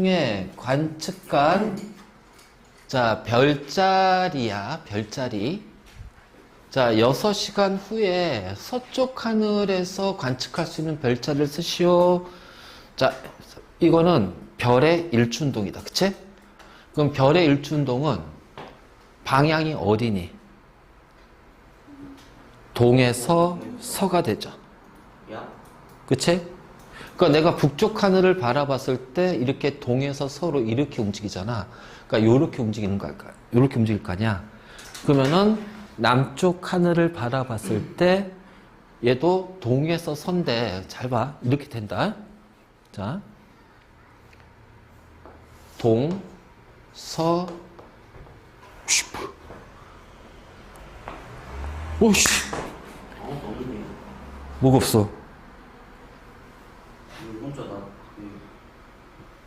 중에 관측한 자 별자리야 별자리. 자 6시간 후에 서쪽 하늘에서 관측할 수 있는 별자리를 쓰시오. 자 이거는 별의 일주운동이다. 그치? 그럼 별의 일주운동은 방향이 어디니? 동에서 서가 되죠. 그치? 그러니까 내가 북쪽 하늘을 바라봤을 때 이렇게 동에서 서로 이렇게 움직이잖아. 그러니까 요렇게 움직이는 거야. 요렇게 움직일 거 아니야. 그러면은 남쪽 하늘을 바라봤을 때 얘도 동에서 선대. 잘 봐. 이렇게 된다. 자. 동, 서, 오씨. 뭐가 없어?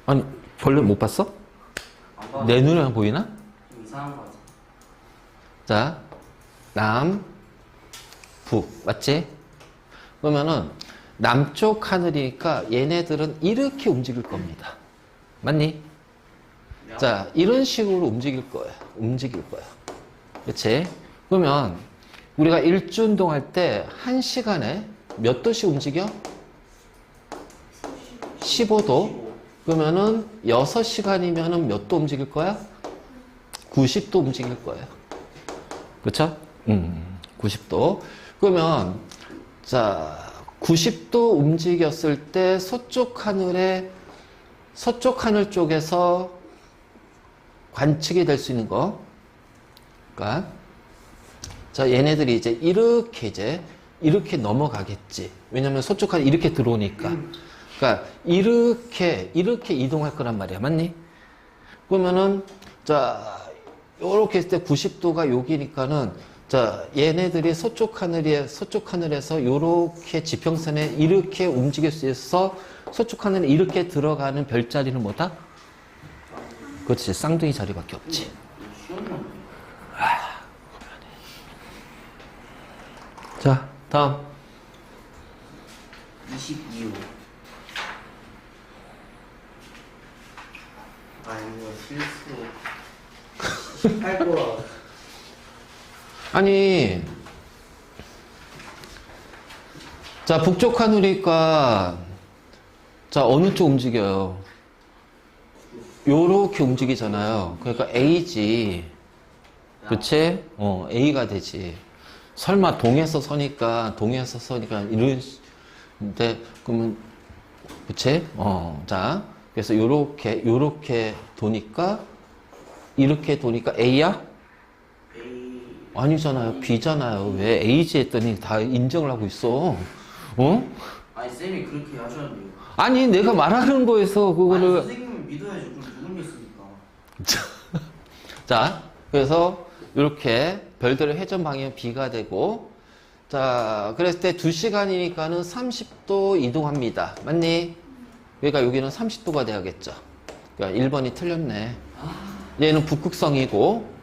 아니, 벌레 못 봤어? 내 눈에만 보이나? 좀 이상한 거 같아. 자, 남, 북. 맞지? 그러면은, 남쪽 하늘이니까 얘네들은 이렇게 움직일 겁니다. 맞니? 자, 이런 식으로 움직일 거야. 움직일 거야. 그치? 그러면, 우리가 일주운동 할 때 1시간에 몇 도씩 움직여? 15도. 그러면은 6시간이면은 몇 도 움직일 거야? 90도 움직일 거예요. 그쵸? 90도. 그러면, 자, 90도 움직였을 때 서쪽 하늘 쪽에서 관측이 될 수 있는 거. 그러니까, 자, 얘네들이 이렇게 넘어가겠지. 왜냐면 서쪽 하늘 이렇게 들어오니까. 그러니까 이렇게 이동할 거란 말이야. 맞니? 그러면은 자 요렇게 했을 때 90도가 여기니까는 자 얘네들이 서쪽 하늘에서 요렇게 지평선에 이렇게 움직일 수 있어서 서쪽 하늘에 이렇게 들어가는 별자리는 뭐다? 그렇지. 쌍둥이 자리밖에 없지. 자 다음 22호. 아이고 실수. 18호라. 아니 자 북쪽 하늘이니까 자 어느 쪽 움직여요? 요렇게 움직이잖아요. 그러니까 A지. 그치? A가 되지. 설마 동에서 서니까 이런데 그러면 그치? 자 그래서 요렇게 도니까 이렇게 도니까 A야? 아니잖아요. B잖아요. 왜 A지 했더니 다 인정을 하고 있어. 아니 쌤이 그렇게 하셨는데요. 아니 내가 말하는 거에서 그거를 아니, 선생님을 믿어야죠. 그럼 누굴 믿습니까? 자 그래서 이렇게 별들의 회전 방향 B가 되고 자 그랬을 때 2시간이니까는 30도 이동합니다. 맞니? 그러니까 여기는 30도가 돼야겠죠. 그러니까 1번이 틀렸네. 얘는 북극성이고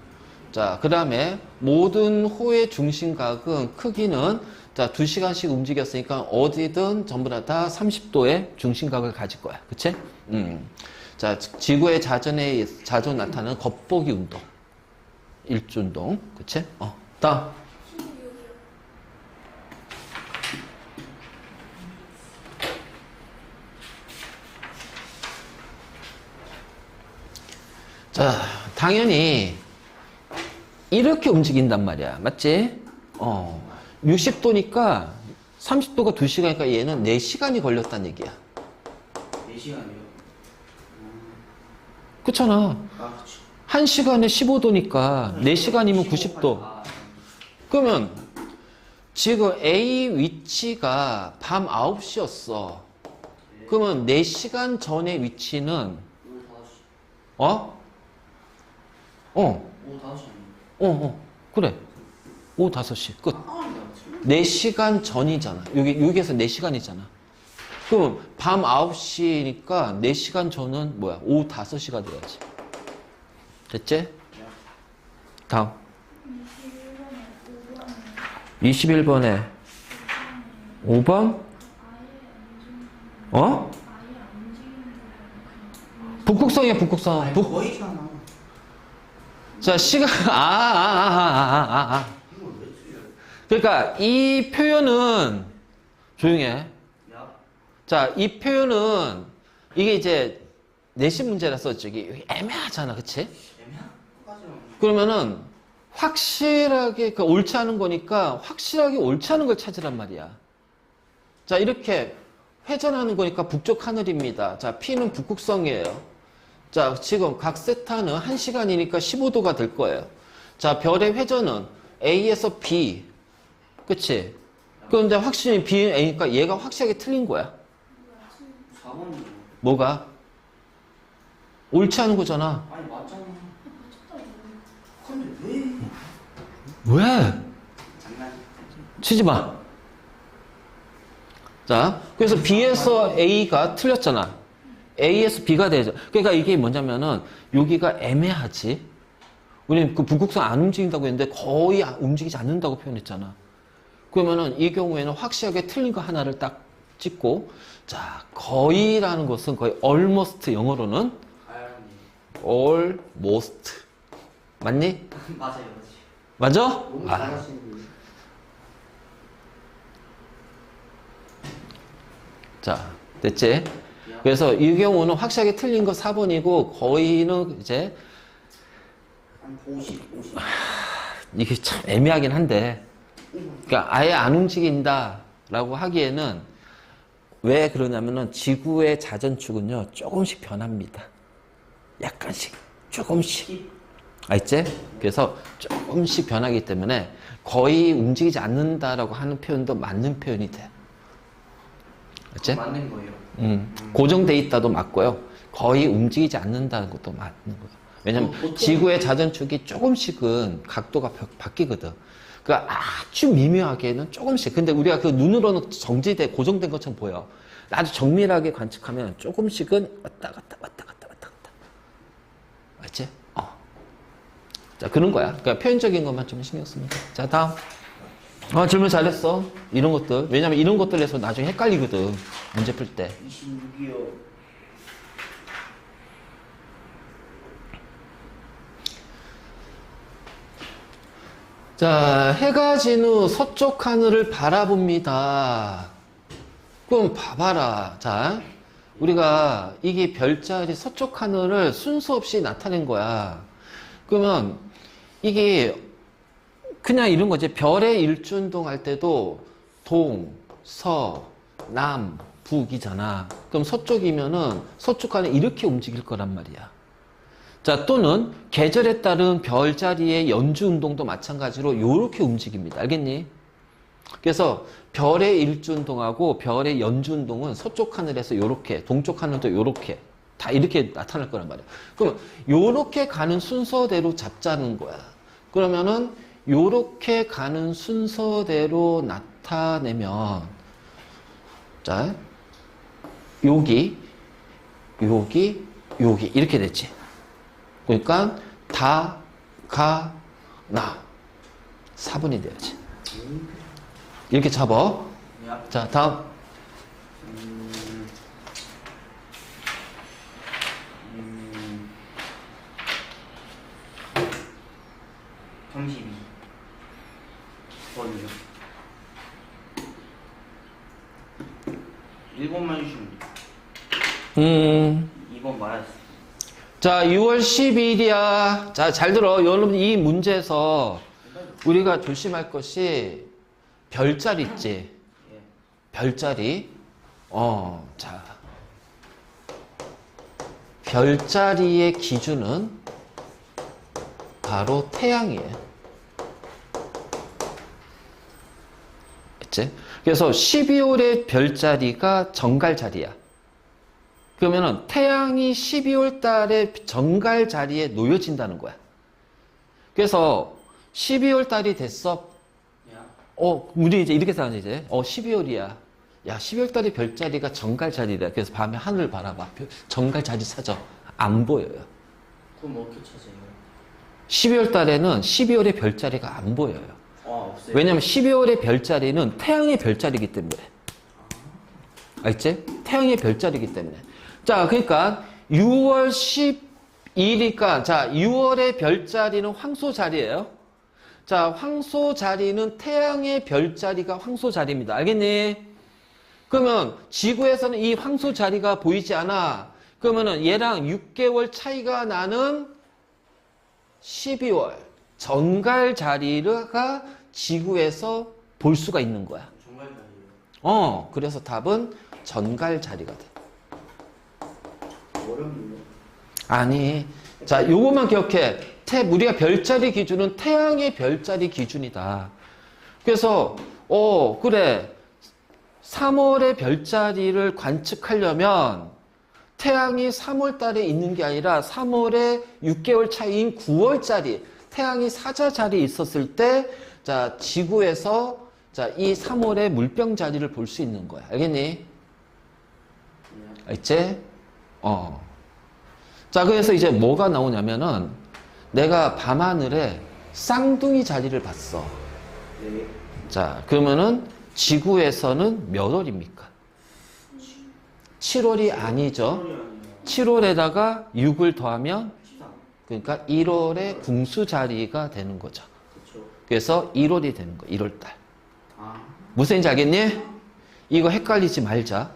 자 그 다음에 모든 호의 중심각은 크기는 자 2시간씩 움직였으니까 어디든 전부 다 30도의 중심각을 가질 거야. 그치? 자 지구의 자전 나타나는 겉보기 운동 일주운동. 그치? 다음 자 당연히 이렇게 움직인단 말이야. 맞지? 60도니까 30도가 2시간이니까 얘는 4시간이 걸렸다는 얘기야. 4시간이요? 그렇잖아. 아 그치. 1시간에 15도니까 4시간이면 90도. 그러면 지금 A 위치가 밤 9시였어. 그러면 4시간 전의 위치는 오후 5시. 오후 5시. 그래. 오후 5시. 끝. 4시간 전이잖아. 여기에서 4시간이잖아. 그럼 밤 9시니까 4시간 전은 뭐야? 오후 5시가 돼야지. 됐지? 다음. 21번에 5번? 북극성이야, 북극성. 아니 거의잖아. 자, 시간, 이걸 왜 틀려? 그러니까 이 표현은, 조용해. 야. 자, 이 표현은, 이게 이제 내신 문제라서 저기 애매하잖아, 그치? 애매한 것까지는. 그러면은 확실하게, 그 옳지 않은 거니까 확실하게 옳지 않은 걸 찾으란 말이야. 자, 이렇게 회전하는 거니까 북쪽 하늘입니다. 자, P는 북극성이에요. 자, 지금 각 세타는 1시간이니까 15도가 될 거예요. 자, 별의 회전은 A에서 B. 그치? 그런데 확실히 B는 A니까 얘가 확실하게 틀린 거야. 4번이요. 뭐가? 옳지 않은 거잖아. 아니 맞잖아. 근데 왜? 왜? 장난. 치지 마. 자, 그래서 B에서 A가 틀렸잖아. A에서 B가 되죠. 그러니까 이게 뭐냐면은 여기가 애매하지. 우리는 그 북극성 안 움직인다고 했는데 거의 움직이지 않는다고 표현했잖아. 그러면은 이 경우에는 확실하게 틀린 거 하나를 딱 찍고, 자, 거의라는 것은 거의 almost, 영어로는 아연이. almost. 맞니? 맞아요. 맞아? 너무 잘하시는데. 자, 됐지? 그래서 이 경우는 확실하게 틀린 거 4번이고 거의는 이제 한 50. 이게 참 애매하긴 한데, 그러니까 아예 안 움직인다라고 하기에는 왜 그러냐면은 지구의 자전축은요 조금씩 변합니다. 약간씩, 조금씩. 알지? 그래서 조금씩 변하기 때문에 거의 움직이지 않는다라고 하는 표현도 맞는 표현이 돼. 알지? 맞는 거예요. 고정돼 있다도 맞고요. 거의 움직이지 않는다는 것도 맞는 거예요. 왜냐면 지구의 자전축이 조금씩은 각도가 바뀌거든. 그러니까 아주 미묘하게는 조금씩. 근데 우리가 그 눈으로는 정지돼 고정된 것처럼 보여. 아주 정밀하게 관측하면 조금씩은 왔다 갔다 왔다 갔다 왔다 갔다. 맞지? 자, 그런 거야. 그러니까 표현적인 것만 좀 신경 쓰면 돼. 자, 다음. 질문 잘했어. 이런 것들. 왜냐면 이런 것들에서 나중에 헷갈리거든. 문제 풀 때. 26이요. 자, 해가 진 후 서쪽 하늘을 바라봅니다. 그럼 봐봐라. 자, 우리가 이게 별자리 서쪽 하늘을 순서 없이 나타낸 거야. 그러면 이게 그냥 이런 거지. 별의 일주운동 할 때도 동, 서, 남, 북이잖아. 그럼 서쪽이면은 서쪽 안에 이렇게 움직일 거란 말이야. 자, 또는 계절에 따른 별자리의 연주운동도 마찬가지로 이렇게 움직입니다. 알겠니? 그래서 별의 일주운동하고 별의 연주운동은 서쪽 하늘에서 이렇게, 동쪽 하늘도 이렇게 다 이렇게 나타날 거란 말이야. 그러면 이렇게 가는 순서대로 잡자는 거야. 그러면은 요렇게 가는 순서대로 나타내면, 자, 여기 이렇게 됐지. 그러니까 다, 가, 나 4분이 돼야지. 이렇게 잡아. 자, 다음. 32번이요. 1번만 주시면 돼요. 2번 말했어. 자, 6월 12일이야. 자, 잘 들어. 여러분, 이 문제에서 우리가 조심할 것이 별자리 있지. 예. 별자리. 자. 별자리의 기준은 바로 태양이에요. 그치? 그래서 12월의 별자리가 정갈 자리야. 그러면은 태양이 12월 달에 정갈 자리에 놓여진다는 거야. 그래서 12월 달이 됐어. 야. 우리 이제 이렇게 생각하지, 이제. 12월이야. 야, 12월 달에 별자리가 정갈 자리다. 그래서 밤에 하늘 바라봐. 정갈 자리 찾아. 안 보여요. 그럼 어떻게 찾아요? 12월 달에는 12월의 별자리가 안 보여요. 없어요. 왜냐면 12월의 별자리는 태양의 별자리이기 때문에. 알지? 태양의 별자리이기 때문에. 자, 그러니까 6월 10일이니까, 자, 6월의 별자리는 황소 자리예요. 자, 황소 자리는 태양의 별자리가 황소 자리입니다. 알겠니? 그러면 지구에서는 이 황소 자리가 보이지 않아. 그러면은 얘랑 6개월 차이가 나는 12월 정갈 자리가 지구에서 볼 수가 있는 거야. 정말 다리예요. 그래서 답은 전갈 자리가 돼. 어렵네요. 아니, 자, 요것만 기억해. 우리가 별자리 기준은 태양의 별자리 기준이다. 그래서, 그래. 3월의 별자리를 관측하려면 태양이 3월 달에 있는 게 아니라 3월에 6개월 차이인 9월짜리 태양이 사자 자리에 있었을 때, 자, 지구에서 자, 이 3월의 물병 자리를 볼 수 있는 거야. 알겠니? 네. 알겠지? 자, 그래서 이제 뭐가 나오냐면은 내가 밤하늘에 쌍둥이 자리를 봤어. 네. 자, 그러면은 지구에서는 몇 월입니까? 7월이 아니죠. 7월에다가 6을 더하면 13. 그러니까 1월의 궁수 자리가 되는 거죠. 그렇죠. 그래서 1월이 되는 거야. 1월달. 아. 무슨 얘기인지 알겠니? 이거 헷갈리지 말자.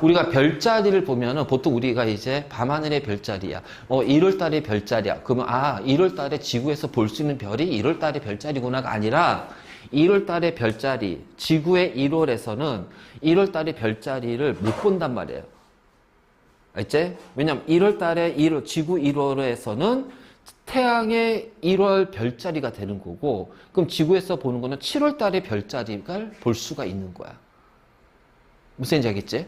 우리가 별자리를 보면은 보통 우리가 이제 밤하늘의 별자리야. 1월달의 별자리야. 그러면 1월달에 지구에서 볼 수 있는 별이 1월달의 별자리구나가 아니라 1월달의 별자리, 지구의 1월에서는 1월달의 별자리를 못 본단 말이에요. 알지? 왜냐면 1월달에 지구 1월에서는 태양의 1월 별자리가 되는 거고, 그럼 지구에서 보는 거는 7월달의 별자리를 볼 수가 있는 거야. 무슨 얘기인지 알겠지?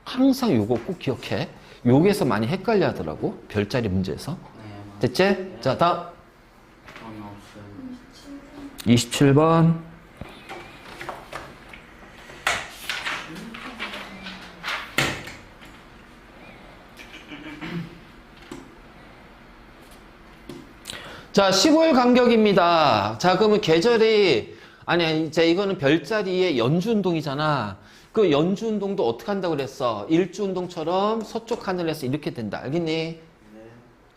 항상 요거 꼭 기억해. 요게서 많이 헷갈려 하더라고. 별자리 문제에서. 네. 됐지? 네. 자, 다음. 저는 없어요. 27번. 자, 15일 간격입니다. 자, 그러면 계절이, 아니, 이제 이거는 별자리의 연주운동이잖아. 그 연주운동도 어떻게 한다고 그랬어? 일주운동처럼 서쪽 하늘에서 이렇게 된다. 알겠니? 네.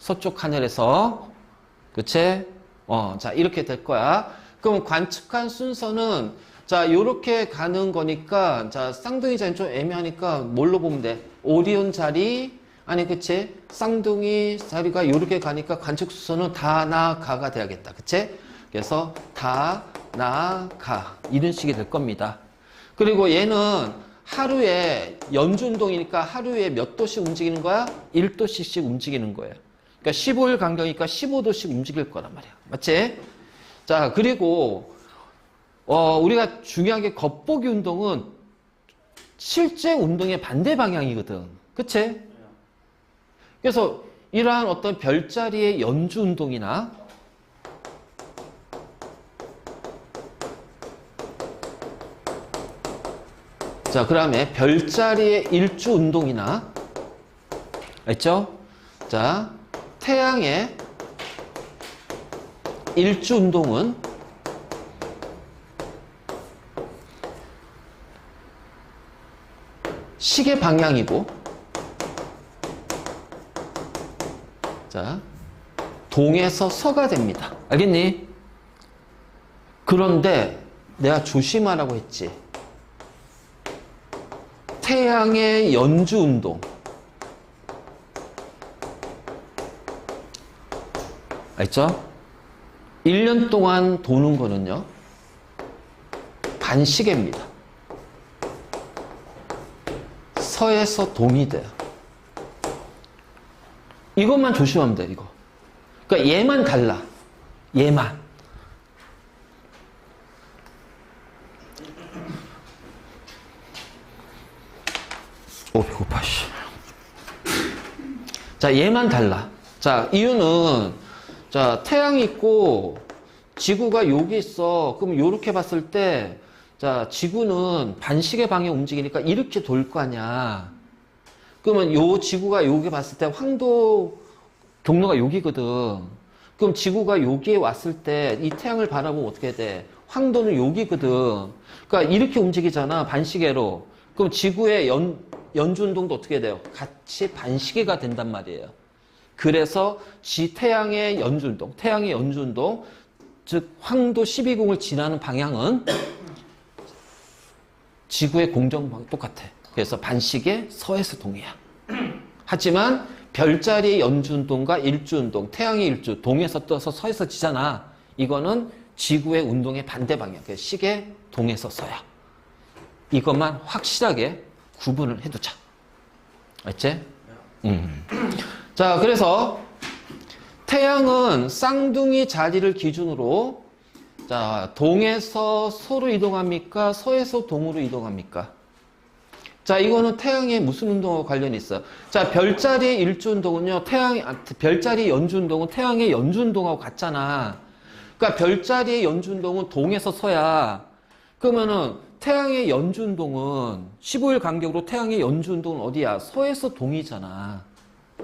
서쪽 하늘에서. 그치? 자, 이렇게 될 거야. 그럼 관측한 순서는, 자, 요렇게 가는 거니까, 자, 쌍둥이 자리는 좀 애매하니까 뭘로 보면 돼? 오리온 자리, 아니, 그치? 쌍둥이 자리가 요렇게 가니까 관측 순서는 다, 나, 가가 돼야겠다. 그치? 그래서 다, 나, 가. 이런 식이 될 겁니다. 그리고 얘는 하루에 연주운동이니까 하루에 몇 도씩 움직이는 거야? 1도씩씩 움직이는 거예요. 그러니까 15일 간격이니까 15도씩 움직일 거란 말이야. 맞지? 자, 그리고 우리가 중요한 게 겉보기 운동은 실제 운동의 반대 방향이거든. 그치? 그래서 이러한 어떤 별자리의 연주 운동이나 자, 그 다음에 별자리의 일주 운동이나 알죠? 자, 태양의 일주 운동은 시계 방향이고, 자, 동에서 서가 됩니다. 알겠니? 그런데 내가 조심하라고 했지. 태양의 연주 운동. 알죠? 1년 동안 도는 거는요, 반시계입니다. 서에서 동이 돼요. 이것만 조심하면 돼, 이거. 그러니까 얘만 달라. 얘만. 배고파, 씨. 자, 얘만 달라. 자, 이유는, 자, 태양이 있고, 지구가 여기 있어. 그럼 요렇게 봤을 때, 자, 지구는 반시계 방향 움직이니까 이렇게 돌 거 아니야. 그러면 요 지구가 여기 봤을 때 황도 경로가 여기거든. 그럼 지구가 여기에 왔을 때 이 태양을 바라보면 어떻게 돼? 황도는 여기거든. 그러니까 이렇게 움직이잖아, 반시계로. 그럼 지구의 연주운동도 어떻게 돼요? 같이 반시계가 된단 말이에요. 그래서 태양의 연주운동, 즉 황도 12궁을 지나는 방향은 지구의 공정방 똑같아. 그래서 반시계 서에서 동이야. 하지만 별자리의 연주운동과 일주운동, 태양의 일주, 동에서 떠서 서에서 지잖아. 이거는 지구의 운동의 반대 방향. 그래서 시계 동에서 서야. 이것만 확실하게 구분을 해두자. 알지? 자, 그래서 태양은 쌍둥이 자리를 기준으로 자, 동에서 서로 이동합니까? 서에서 동으로 이동합니까? 자, 이거는 태양의 무슨 운동하고 관련이 있어요? 자, 별자리의 일주운동은요, 별자리 연주운동은 태양의 연주운동하고 같잖아. 그러니까 별자리의 연주운동은 동에서 서야. 그러면은 태양의 연주운동은 15일 간격으로 태양의 연주운동은 어디야? 서에서 동이잖아.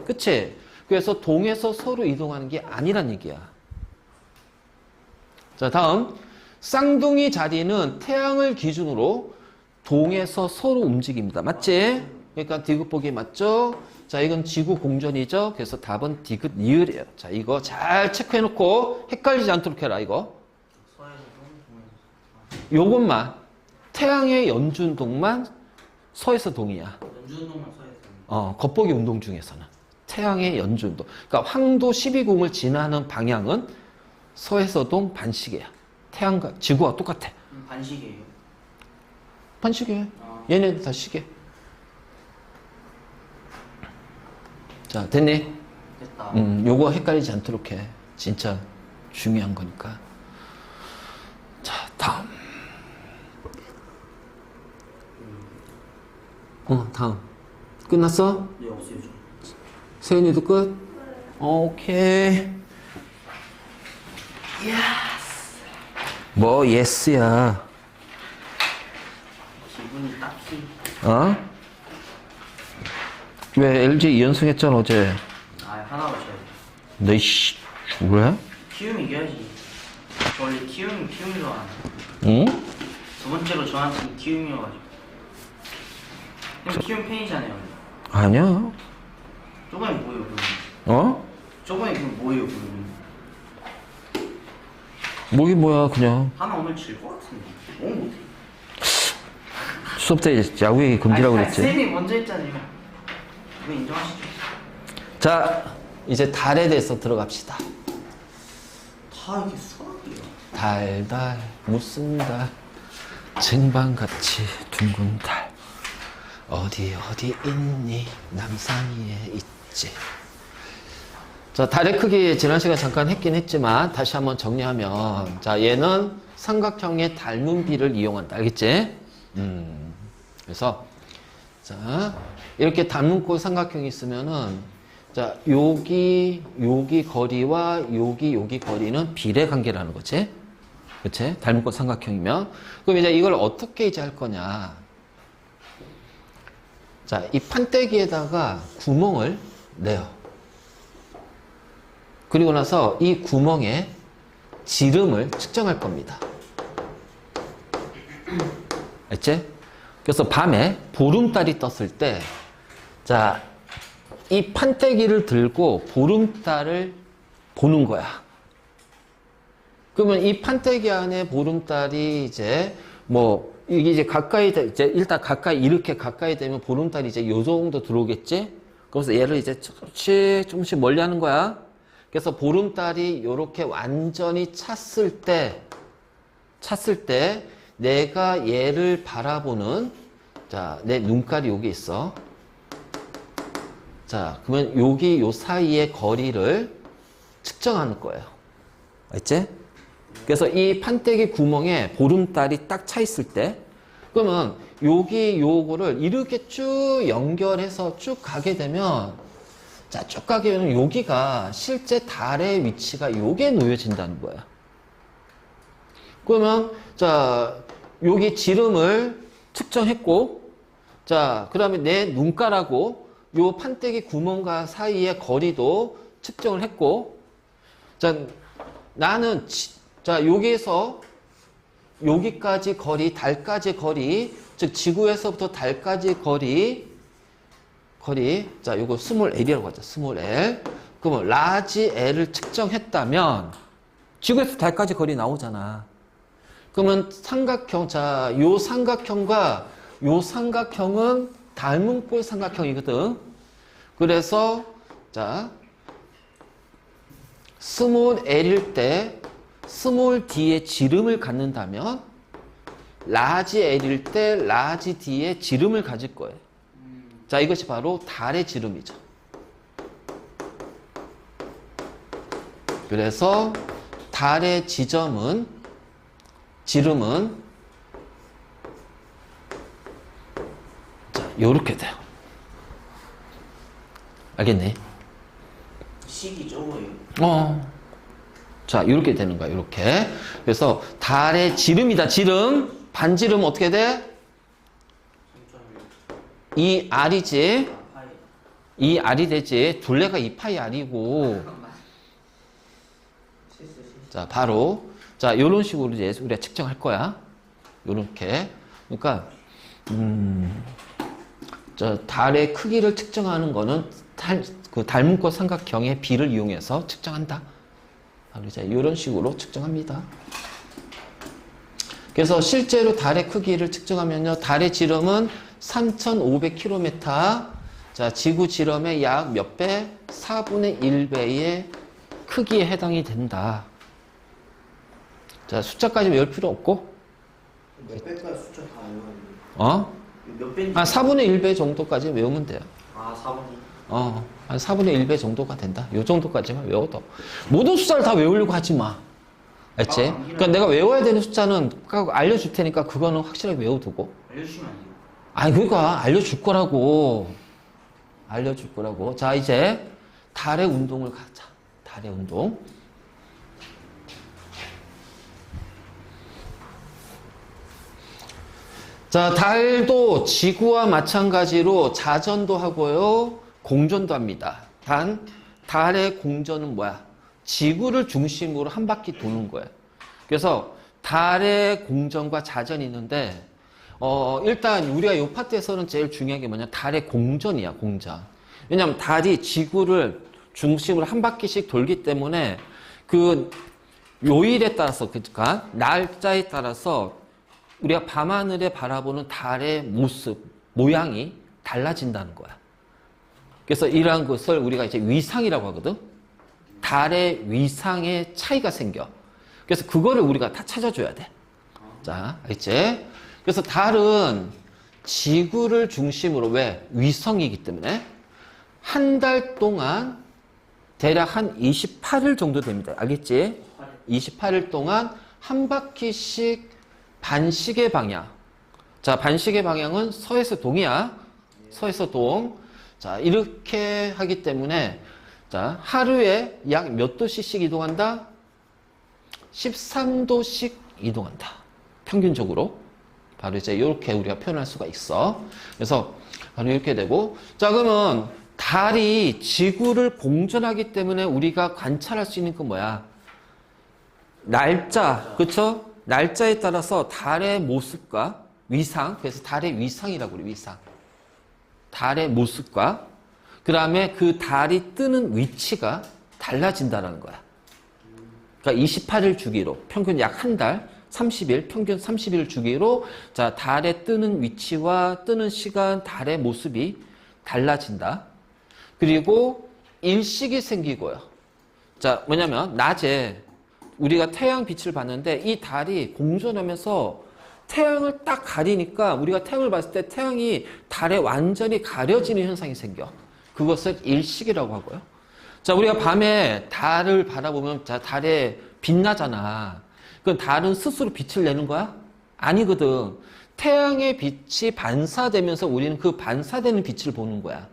그치? 그래서 동에서 서로 이동하는 게 아니란 얘기야. 자, 다음. 쌍둥이 자리는 태양을 기준으로 동에서 서로 움직입니다. 맞지? 그러니까 디귿보기 맞죠? 자, 이건 지구 공전이죠? 그래서 답은 디귿 니을이에요. 자, 이거 잘 체크해놓고 헷갈리지 않도록 해라, 이거. 요것만. 태양의 연주운동만 서에서 동이야. 연주운동만 서에서. 겉보기 운동 중에서는. 태양의 연주운동. 그러니까 황도 12궁을 지나는 방향은 서에서 동 반시계야. 태양과 지구와 똑같아. 반시계예요. 반시계. 얘네들 다 시계. 자, 됐니? 됐다. 요거 헷갈리지 않도록 해. 진짜 중요한 거니까. 자, 다음. 다음. 끝났어? 네, 없어요, 좀. 세윤이도 끝? 오케이. 뭐, 예스야. 기분이 딱히. 왜 LG 2연승 했잖아, 어제. 하나 맞춰야 돼. 너, 씨, 왜? 키움 이겨야지. 원래 키움이 좋아하네. 응? 두 번째로 좋아하는 팀이 키움이어가지고. 형 키움 팬이잖아요. 아니야. 저번에 뭐예요, 그러면? 저번에 그럼 뭐예요, 그러면? 뭐긴 뭐야, 그냥. 하나 오늘 질 것 같은데. 너무 못해. 수업 때 야구 얘기 금지라고 그랬지. 쌤이 먼저 했잖아요. 이거 인정하시죠? 자, 이제 달에 대해서 들어갑시다. 다 이렇게 수학이야. 달달, 무슨 달, 쟁반같이 둥근 달. 어디 있니? 남산위에 있지. 자, 달의 크기 지난 시간에 잠깐 했긴 했지만 다시 한번 정리하면, 자, 얘는 삼각형의 닮은 비를 이용한다. 알겠지? 그래서 자, 이렇게 닮은 꼴 삼각형이 있으면은, 자, 여기 거리와 여기 거리는 비례 관계라는 거지. 그치? 닮은 꼴 삼각형이면. 그럼 이제 이걸 어떻게 이제 할 거냐. 자, 이 판때기에다가 구멍을 내요. 그리고 나서 이 구멍에 지름을 측정할 겁니다. 알지? 그래서 밤에 보름달이 떴을 때, 자, 이 판때기를 들고 보름달을 보는 거야. 그러면 이 판때기 안에 보름달이 이제 이게 이제 일단 가까이, 이렇게 가까이 되면 보름달이 이제 요 정도 들어오겠지? 그래서 얘를 이제 조금씩 멀리 하는 거야. 그래서 보름달이 요렇게 완전히 찼을 때 내가 얘를 바라보는, 자, 내 눈깔이 여기 있어. 자, 그러면 요 사이의 거리를 측정하는 거예요. 알지? 그래서 이 판때기 구멍에 보름달이 딱 차 있을 때, 그러면 요거를 이렇게 쭉 연결해서 쭉 가게 되면, 자, 쭉 가게 되면 여기가 실제 달의 위치가 요게 놓여진다는 거야. 그러면, 자, 여기 지름을 측정했고, 자, 그 다음에 내 눈가락하고 요 판때기 구멍과 사이의 거리도 측정을 했고, 자, 나는, 자, 여기에서 여기까지 거리, 달까지 거리, 즉 지구에서부터 달까지 거리, 거리. 자, 요거 스몰 l이라고 하죠. 스몰 l. 그러면 라지 l을 측정했다면 지구에서 달까지 거리 나오잖아. 그러면 삼각형, 자, 요 삼각형과 요 삼각형은 닮은 꼴 삼각형이거든. 그래서 자, 스몰 l일 때 스몰 d의 지름을 갖는다면 라지 l일 때 라지 d의 지름을 가질 거예요. 자, 이것이 바로 달의 지름이죠. 그래서 달의 지름은 자, 요렇게 돼요. 알겠네? 식이 적어요. 자, 이렇게 되는 거야, 이렇게. 그래서 달의 지름이다, 지름. 반지름 어떻게 돼? 2r이지. 파이. 2r이 되지. 둘레가 2파이 r이고. 자, 바로. 자, 요런 식으로 이제 우리가 측정할 거야. 요렇게. 그러니까, 저 달의 크기를 측정하는 거는 그 닮은꼴 삼각형의 비를 이용해서 측정한다. 바로 이제 이런 식으로 측정합니다. 그래서 실제로 달의 크기를 측정하면요, 달의 지름은 3,500km. 자, 지구 지름의 약 몇 배? 4분의 1배의 크기에 해당이 된다. 자, 숫자까지 외울 필요 없고, 몇 배까지 숫자 다 외웠는데. 몇 배인지. 한 4분의 1배 정도까지 외우면 돼요. 아, 4분의. 한 4분의 1배 정도가 된다. 요 정도까지만 외워도. 모든 숫자를 다 외우려고 하지 마. 알지? 그러니까 내가 외워야 되는 숫자는 알려줄 테니까 그거는 확실하게 외워두고. 알려주시면 안 돼요? 아니, 그러니까 알려줄 거라고. 알려줄 거라고. 자, 이제 달의 운동을 가자. 달의 운동. 자, 달도 지구와 마찬가지로 자전도 하고요, 공전도 합니다. 단, 달의 공전은 뭐야? 지구를 중심으로 한 바퀴 도는 거예요. 그래서 달의 공전과 자전이 있는데, 일단 우리가 이 파트에서는 제일 중요한 게 뭐냐? 달의 공전이야, 공전. 왜냐하면 달이 지구를 중심으로 한 바퀴씩 돌기 때문에 그 요일에 따라서, 그러니까 날짜에 따라서 우리가 밤하늘에 바라보는 달의 모습, 모양이 달라진다는 거야. 그래서 이러한 것을 우리가 이제 위상이라고 하거든. 달의 위상에 차이가 생겨. 그래서 그거를 우리가 다 찾아줘야 돼. 자, 알지? 그래서 달은 지구를 중심으로, 왜? 위성이기 때문에 한 달 동안 대략 한 28일 정도 됩니다. 알겠지? 28일 동안 한 바퀴씩 반시계 방향. 자, 반시계 방향은 서에서 동이야. 서에서 동. 자, 이렇게 하기 때문에, 자, 하루에 약 몇 도씩 이동한다? 13도씩 이동한다. 평균적으로. 바로 이제 이렇게 우리가 표현할 수가 있어. 그래서 바로 이렇게 되고. 자, 그러면 달이 지구를 공전하기 때문에 우리가 관찰할 수 있는 건 뭐야? 날짜. 그쵸? 날짜에 따라서 달의 모습과 위상, 그래서 달의 위상이라고 그래, 위상. 달의 모습과, 그 다음에 그 달이 뜨는 위치가 달라진다는 거야. 그러니까 28일 주기로, 평균 약 한 달, 30일, 평균 30일 주기로, 자, 달의 뜨는 위치와 뜨는 시간, 달의 모습이 달라진다. 그리고 일식이 생기고요. 자, 뭐냐면, 낮에, 우리가 태양 빛을 봤는데 이 달이 공전하면서 태양을 딱 가리니까 우리가 태양을 봤을 때 태양이 달에 완전히 가려지는 현상이 생겨. 그것을 일식이라고 하고요. 자, 우리가 밤에 달을 바라보면, 자, 달에 빛나잖아. 그럼 달은 스스로 빛을 내는 거야? 아니거든. 태양의 빛이 반사되면서 우리는 그 반사되는 빛을 보는 거야.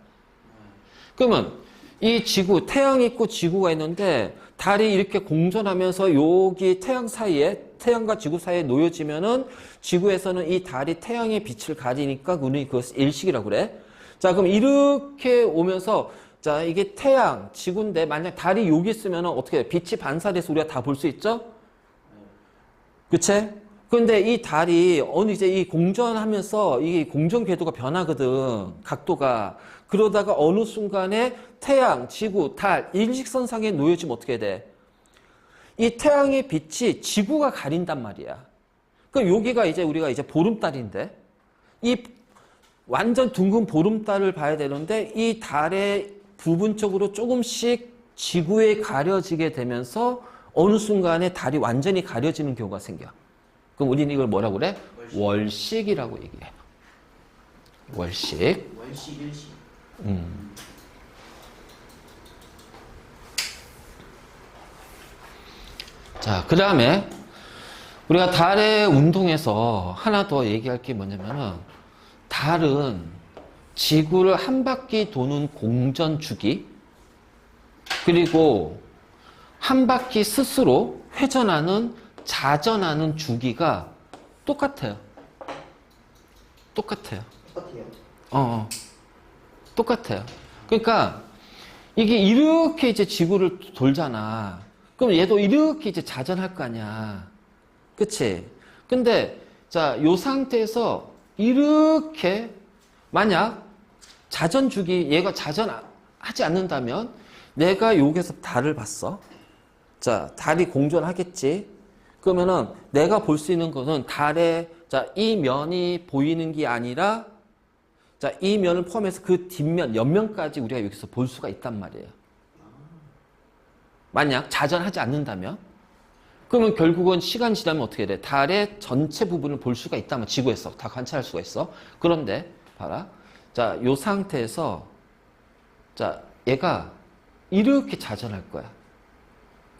그러면 이 지구, 태양이 있고 지구가 있는데 달이 이렇게 공전하면서 여기 태양 사이에, 태양과 지구 사이에 놓여지면은 지구에서는 이 달이 태양의 빛을 가리니까 우리 그것을 일식이라고 그래. 자, 그럼 이렇게 오면서, 자, 이게 태양, 지구인데 만약 달이 여기 있으면은 어떻게 돼? 빛이 반사돼서 우리가 다 볼 수 있죠? 그치? 근데 이 달이 어느 이제 이 공전하면서 이 공전 궤도가 변하거든. 각도가. 그러다가 어느 순간에 태양, 지구, 달, 일직선상에 놓여지면 어떻게 돼? 이 태양의 빛이 지구가 가린단 말이야. 그럼 여기가 이제 우리가 이제 보름달인데 이 완전 둥근 보름달을 봐야 되는데 이 달의 부분적으로 조금씩 지구에 가려지게 되면서 어느 순간에 달이 완전히 가려지는 경우가 생겨. 그럼 우리는 이걸 뭐라고 그래? 월식이라고 얘기해. 월식. 월식 일식. 자, 그 다음에 우리가 달의 운동에서 하나 더 얘기할 게 뭐냐면은 달은 지구를 한 바퀴 도는 공전 주기 그리고 한 바퀴 스스로 회전하는 자전하는 주기가 똑같아요. 똑같아요. 똑같아요. 그러니까 이게 이렇게 이제 지구를 돌잖아. 그럼 얘도 이렇게 이제 자전할 거 아니야. 그치? 근데 자, 요 상태에서 이렇게 만약 자전 주기 얘가 자전하지 않는다면 내가 여기서 달을 봤어. 자, 달이 공전하겠지. 그러면은 내가 볼 수 있는 것은 달의 자, 이 면이 보이는 게 아니라 자, 이 면을 포함해서 그 뒷면, 옆면까지 우리가 여기서 볼 수가 있단 말이에요. 만약 자전하지 않는다면 그러면 결국은 시간 지나면 어떻게 돼? 달의 전체 부분을 볼 수가 있다면 지구에서 다 관찰할 수가 있어. 그런데 봐라. 자, 요 상태에서 자, 얘가 이렇게 자전할 거야.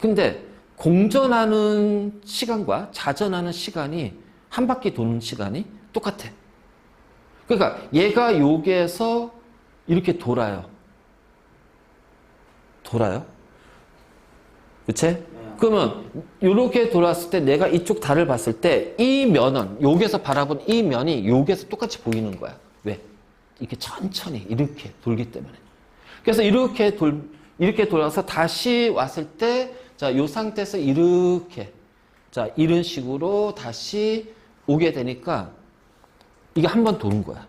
근데 공전하는 시간과 자전하는 시간이 한 바퀴 도는 시간이 똑같아. 그러니까 얘가 여기에서 이렇게 돌아요. 그치? 그러면 이렇게 돌았을 때 내가 이쪽 달을 봤을 때 이 면은 여기서 바라본 이 면이 여기에서 똑같이 보이는 거야. 왜? 이렇게 천천히 이렇게 돌기 때문에. 그래서 이렇게 돌아서 다시 왔을 때 자, 요 상태에서 이렇게 자, 이런 식으로 다시 오게 되니까 이게 한 번 도는 거야.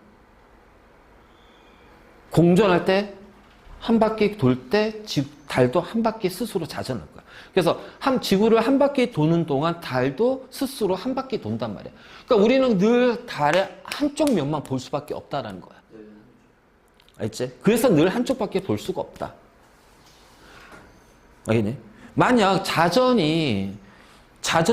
공전할 때 한 바퀴 돌 때 달도 한 바퀴 스스로 자전할 거야. 그래서 지구를 한 바퀴 도는 동안 달도 스스로 한 바퀴 돈단 말이야. 그러니까 우리는 늘 달의 한쪽 면만 볼 수밖에 없다라는 거야. 알지? 그래서 늘 한쪽밖에 볼 수가 없다. 알겠니? 만약 자전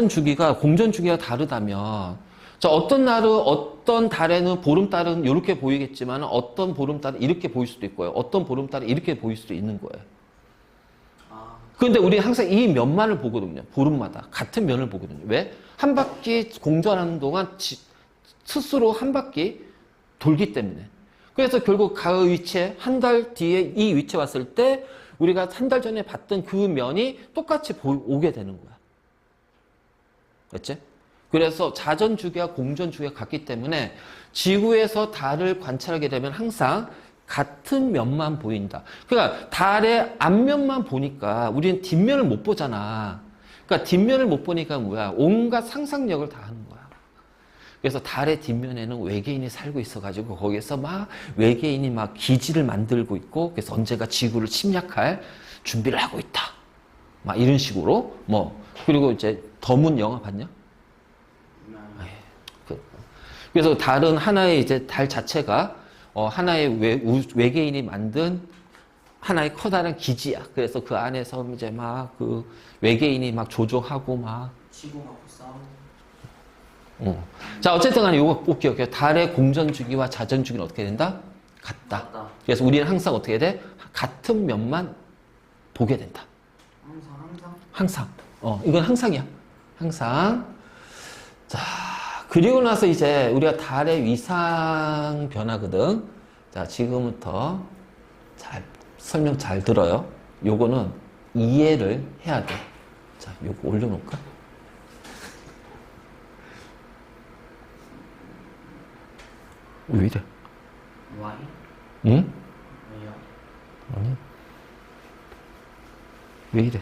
주기가 공전 주기가 다르다면 자, 어떤 달에는 보름달은 이렇게 보이겠지만 어떤 보름달은 이렇게 보일 수도 있고요. 어떤 보름달은 이렇게 보일 수도 있는 거예요. 그런데 우리는 항상 이 면만을 보거든요. 보름마다 같은 면을 보거든요. 왜? 한 바퀴 공전하는 동안 스스로 한 바퀴 돌기 때문에. 그래서 결국 그 위치에 한 달 뒤에 이 위치에 왔을 때 우리가 한 달 전에 봤던 그 면이 똑같이 오게 되는 거야. 그렇지? 그래서 자전 주기와 공전 주기가 같기 때문에 지구에서 달을 관찰하게 되면 항상 같은 면만 보인다. 그러니까 달의 앞면만 보니까 우리는 뒷면을 못 보잖아. 그러니까 뒷면을 못 보니까 뭐야? 온갖 상상력을 다 하는 거야. 그래서 달의 뒷면에는 외계인이 살고 있어가지고 거기에서 막 외계인이 막 기지를 만들고 있고 그래서 언제가 지구를 침략할 준비를 하고 있다. 막 이런 식으로 그리고 이제 더문 영화 봤냐? 그래서 달은 하나의 이제 달 자체가 하나의 외계인이 만든 하나의 커다란 기지야. 그래서 그 안에서 이제 막 그 외계인이 막 조종하고 막 치고받고 싸우고. 자, 어쨌든 간에 이거 꼭 기억해요. 달의 공전 주기와 자전 주기는 어떻게 된다? 같다. 그래서 우리는 항상 어떻게 돼? 같은 면만 보게 된다. 항상. 이건 항상이야. 항상. 자, 그리고 나서 이제 우리가 달의 위상 변화거든. 자, 지금부터 설명 잘 들어요. 요거는 이해를 해야 돼. 자, 요거 올려놓을까? 왜 이래? Why? 응? 왜요? 아니. 왜 이래?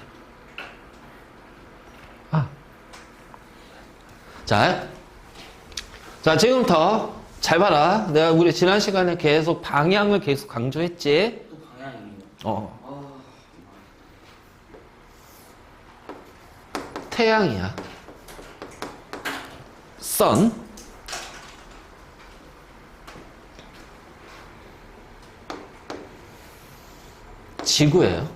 자, 자, 지금부터 잘 봐라. 내가 우리 지난 시간에 계속 방향을 계속 강조했지. 또 방향이에요. 어. 태양이야. sun. 지구예요.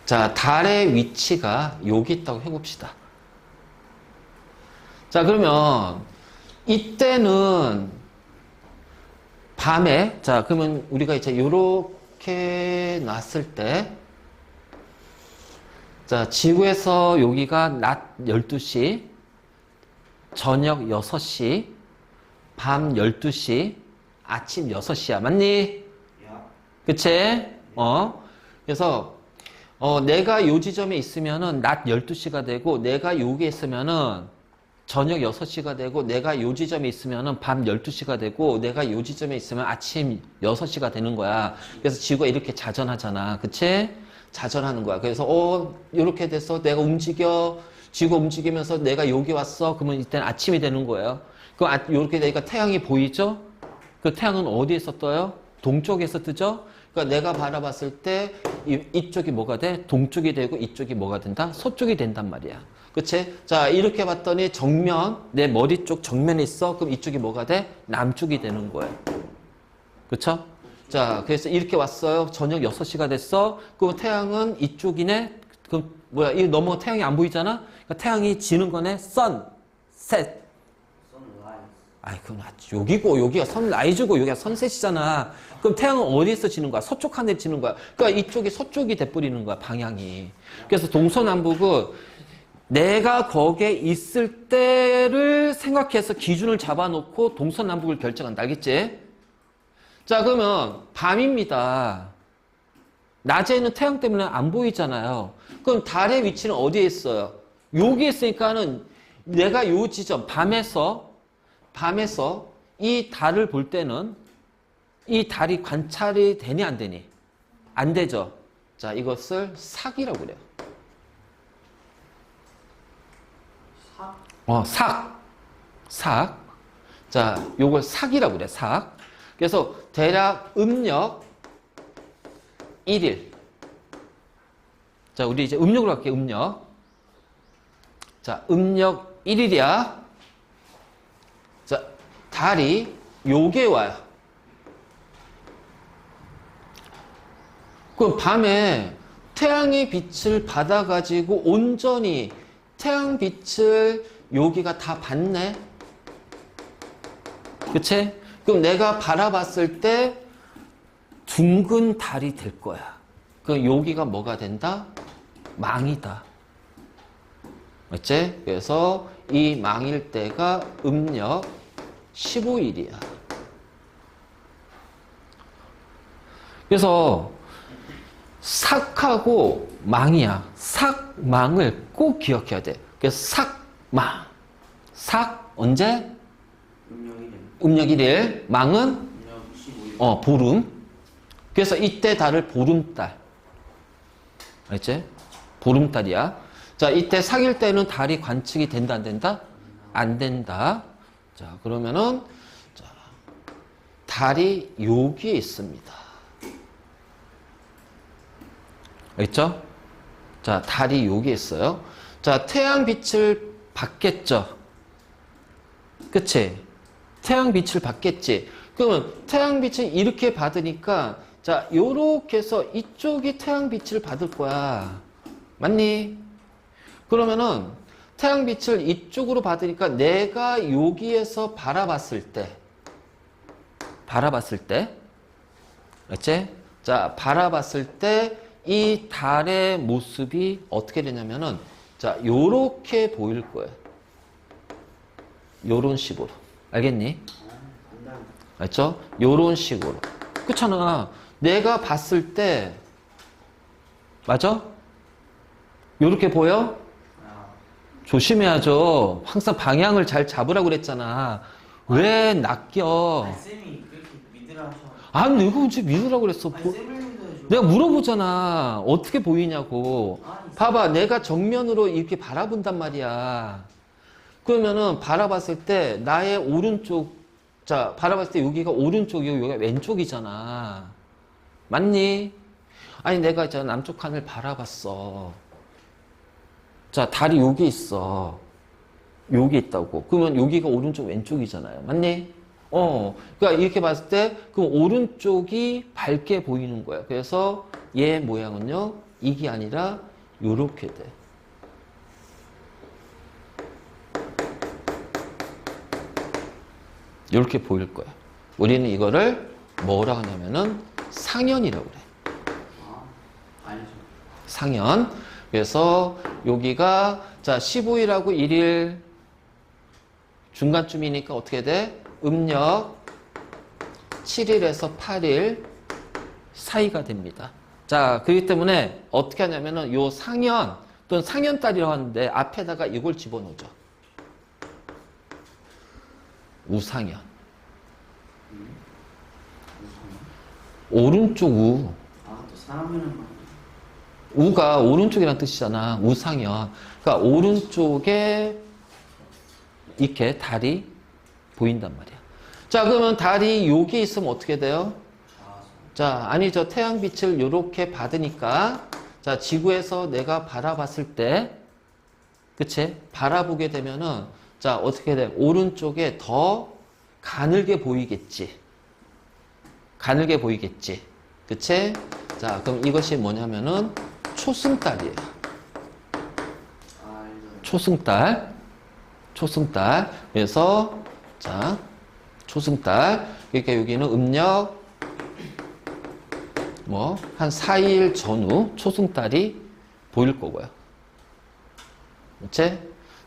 자, 달의 위치가 여기 있다고 해봅시다. 자, 그러면 이때는 밤에, 자, 그러면 우리가 이제 요렇게 놨을 때, 자, 지구에서 여기가 낮 12시, 저녁 6시, 밤 12시, 아침 6시야. 맞니? 그치? 그래서, 내가 요 지점에 있으면은 낮 12시가 되고, 내가 여기에 있으면은 저녁 6시가 되고, 내가 요 지점에 있으면은 밤 12시가 되고, 내가 요 지점에 있으면 아침 6시가 되는 거야. 그래서 지구가 이렇게 자전하잖아. 그치? 자전하는 거야. 그래서, 요렇게 돼서 내가 움직여. 지구가 움직이면서 내가 여기 왔어. 그러면 이때는 아침이 되는 거예요. 그럼 요렇게 되니까 태양이 보이죠? 그 태양은 어디에서 떠요? 동쪽에서 뜨죠? 그러니까 내가 바라봤을 때 이쪽이 뭐가 돼? 동쪽이 되고 이쪽이 뭐가 된다? 서쪽이 된단 말이야. 그치? 자, 이렇게 봤더니 정면, 내 머리 쪽 정면에 있어. 그럼 이쪽이 뭐가 돼? 남쪽이 되는 거예요. 그쵸? 자, 그래서 이렇게 왔어요. 저녁 6시가 됐어. 그럼 태양은 이쪽이네? 그럼 뭐야? 이 넘어 태양이 안 보이잖아? 그러니까 태양이 지는 거네? sun, set. 아이, 그건 여기고, 여기가 선라이즈고, 여기가 선셋이잖아. 그럼 태양은 어디에서 지는 거야? 서쪽 하늘에 지는 거야. 그러니까 이쪽이 서쪽이 돼버리는 거야, 방향이. 그래서 동서남북은 내가 거기에 있을 때를 생각해서 기준을 잡아놓고 동서남북을 결정한다. 알겠지? 자, 그러면 밤입니다. 낮에는 태양 때문에 안 보이잖아요. 그럼 달의 위치는 어디에 있어요? 여기에 있으니까는 내가 요 지점, 밤에서 이 달을 볼 때는 이 달이 관찰이 되니 안 되니? 안 되죠. 자, 이것을 삭이라고 그래요. 삭. 자, 요걸 삭이라고 그래, 삭. 그래서 대략 음력 1일. 자, 우리 이제 음력으로 갈게요, 음력. 자, 음력 1일이야. 자, 달이 요게 와요. 그럼 밤에 태양의 빛을 받아가지고 온전히 태양 빛을 여기가 다 받네? 그치? 그럼 내가 바라봤을 때 둥근 달이 될 거야. 그럼 여기가 뭐가 된다? 망이다. 맞지? 그래서 이 망일 때가 음력 15일이야. 그래서 삭하고 망이야. 삭망을 꼭 기억해야 돼. 그래서 삭망. 삭 언제? 음력 1일. 망은? 보름. 그래서 이때 달을 보름달. 알지? 보름달이야. 자, 이때 삭일 때는 달이 관측이 된다, 안 된다? 안 된다. 자, 그러면은, 자, 달이 여기에 있습니다. 알겠죠? 자, 달이 여기에 있어요. 자, 태양 빛을 받겠죠? 그치? 태양 빛을 받겠지? 그러면 태양 빛을 이렇게 받으니까, 자, 요렇게 해서 이쪽이 태양 빛을 받을 거야. 맞니? 그러면은, 태양 빛을 이쪽으로 받으니까 내가 여기에서 바라봤을 때, 알지? 자, 바라봤을 때 이 달의 모습이 어떻게 되냐면은, 자, 요렇게 보일 거예요. 요런 식으로. 알겠니? 알죠? 요런 식으로. 그렇잖아. 내가 봤을 때, 맞아? 요렇게 보여? 조심해야죠. 항상 방향을 잘 잡으라고 그랬잖아. 왜 낚여? 쌤이 그렇게 믿으라 하셔. 아니, 내가 언제 믿으라고 그랬어. 쌤을 믿어야죠. 내가 물어보잖아. 어떻게 보이냐고. 봐봐, 내가 정면으로 이렇게 바라본단 말이야. 그러면은 바라봤을 때 나의 오른쪽, 자, 바라봤을 때 여기가 오른쪽이고 여기가 왼쪽이잖아. 맞니? 아니, 내가 저 남쪽 하늘 바라봤어. 자, 달이 여기 있어. 여기 있다고. 그러면 여기가 오른쪽, 왼쪽이잖아요. 맞니? 그러니까 이렇게 봤을 때, 그럼 오른쪽이 밝게 보이는 거야. 그래서 얘 모양은요, 이게 아니라 요렇게 돼. 이렇게 보일 거야. 우리는 이거를 뭐라 하냐면은 상현이라고 그래. 알죠. 상현. 그래서 여기가 자 15일하고 1일 중간쯤이니까 어떻게 돼? 음력 7일에서 8일 사이가 됩니다. 자, 그렇기 때문에 어떻게 하냐면은 요 상현 또는 상현달이라고 하는데 앞에다가 이걸 집어넣죠. 우상현. 오른쪽 우. 또 사람이란 말. 우가 오른쪽이란 뜻이잖아. 우상현. 그러니까 오른쪽에 이렇게 달이 보인단 말이야. 자, 그러면 달이 여기 있으면 어떻게 돼요? 자, 아니 저 태양빛을 이렇게 받으니까 자, 지구에서 내가 바라봤을 때 그치? 바라보게 되면은 자, 어떻게 돼? 오른쪽에 더 가늘게 보이겠지. 가늘게 보이겠지. 그치? 자, 그럼 이것이 뭐냐면은 초승달이에요. 초승달. 초승달. 그래서, 자, 초승달. 그러니까 여기는 음력, 한 4일 전후 초승달이 보일 거고요. 그치?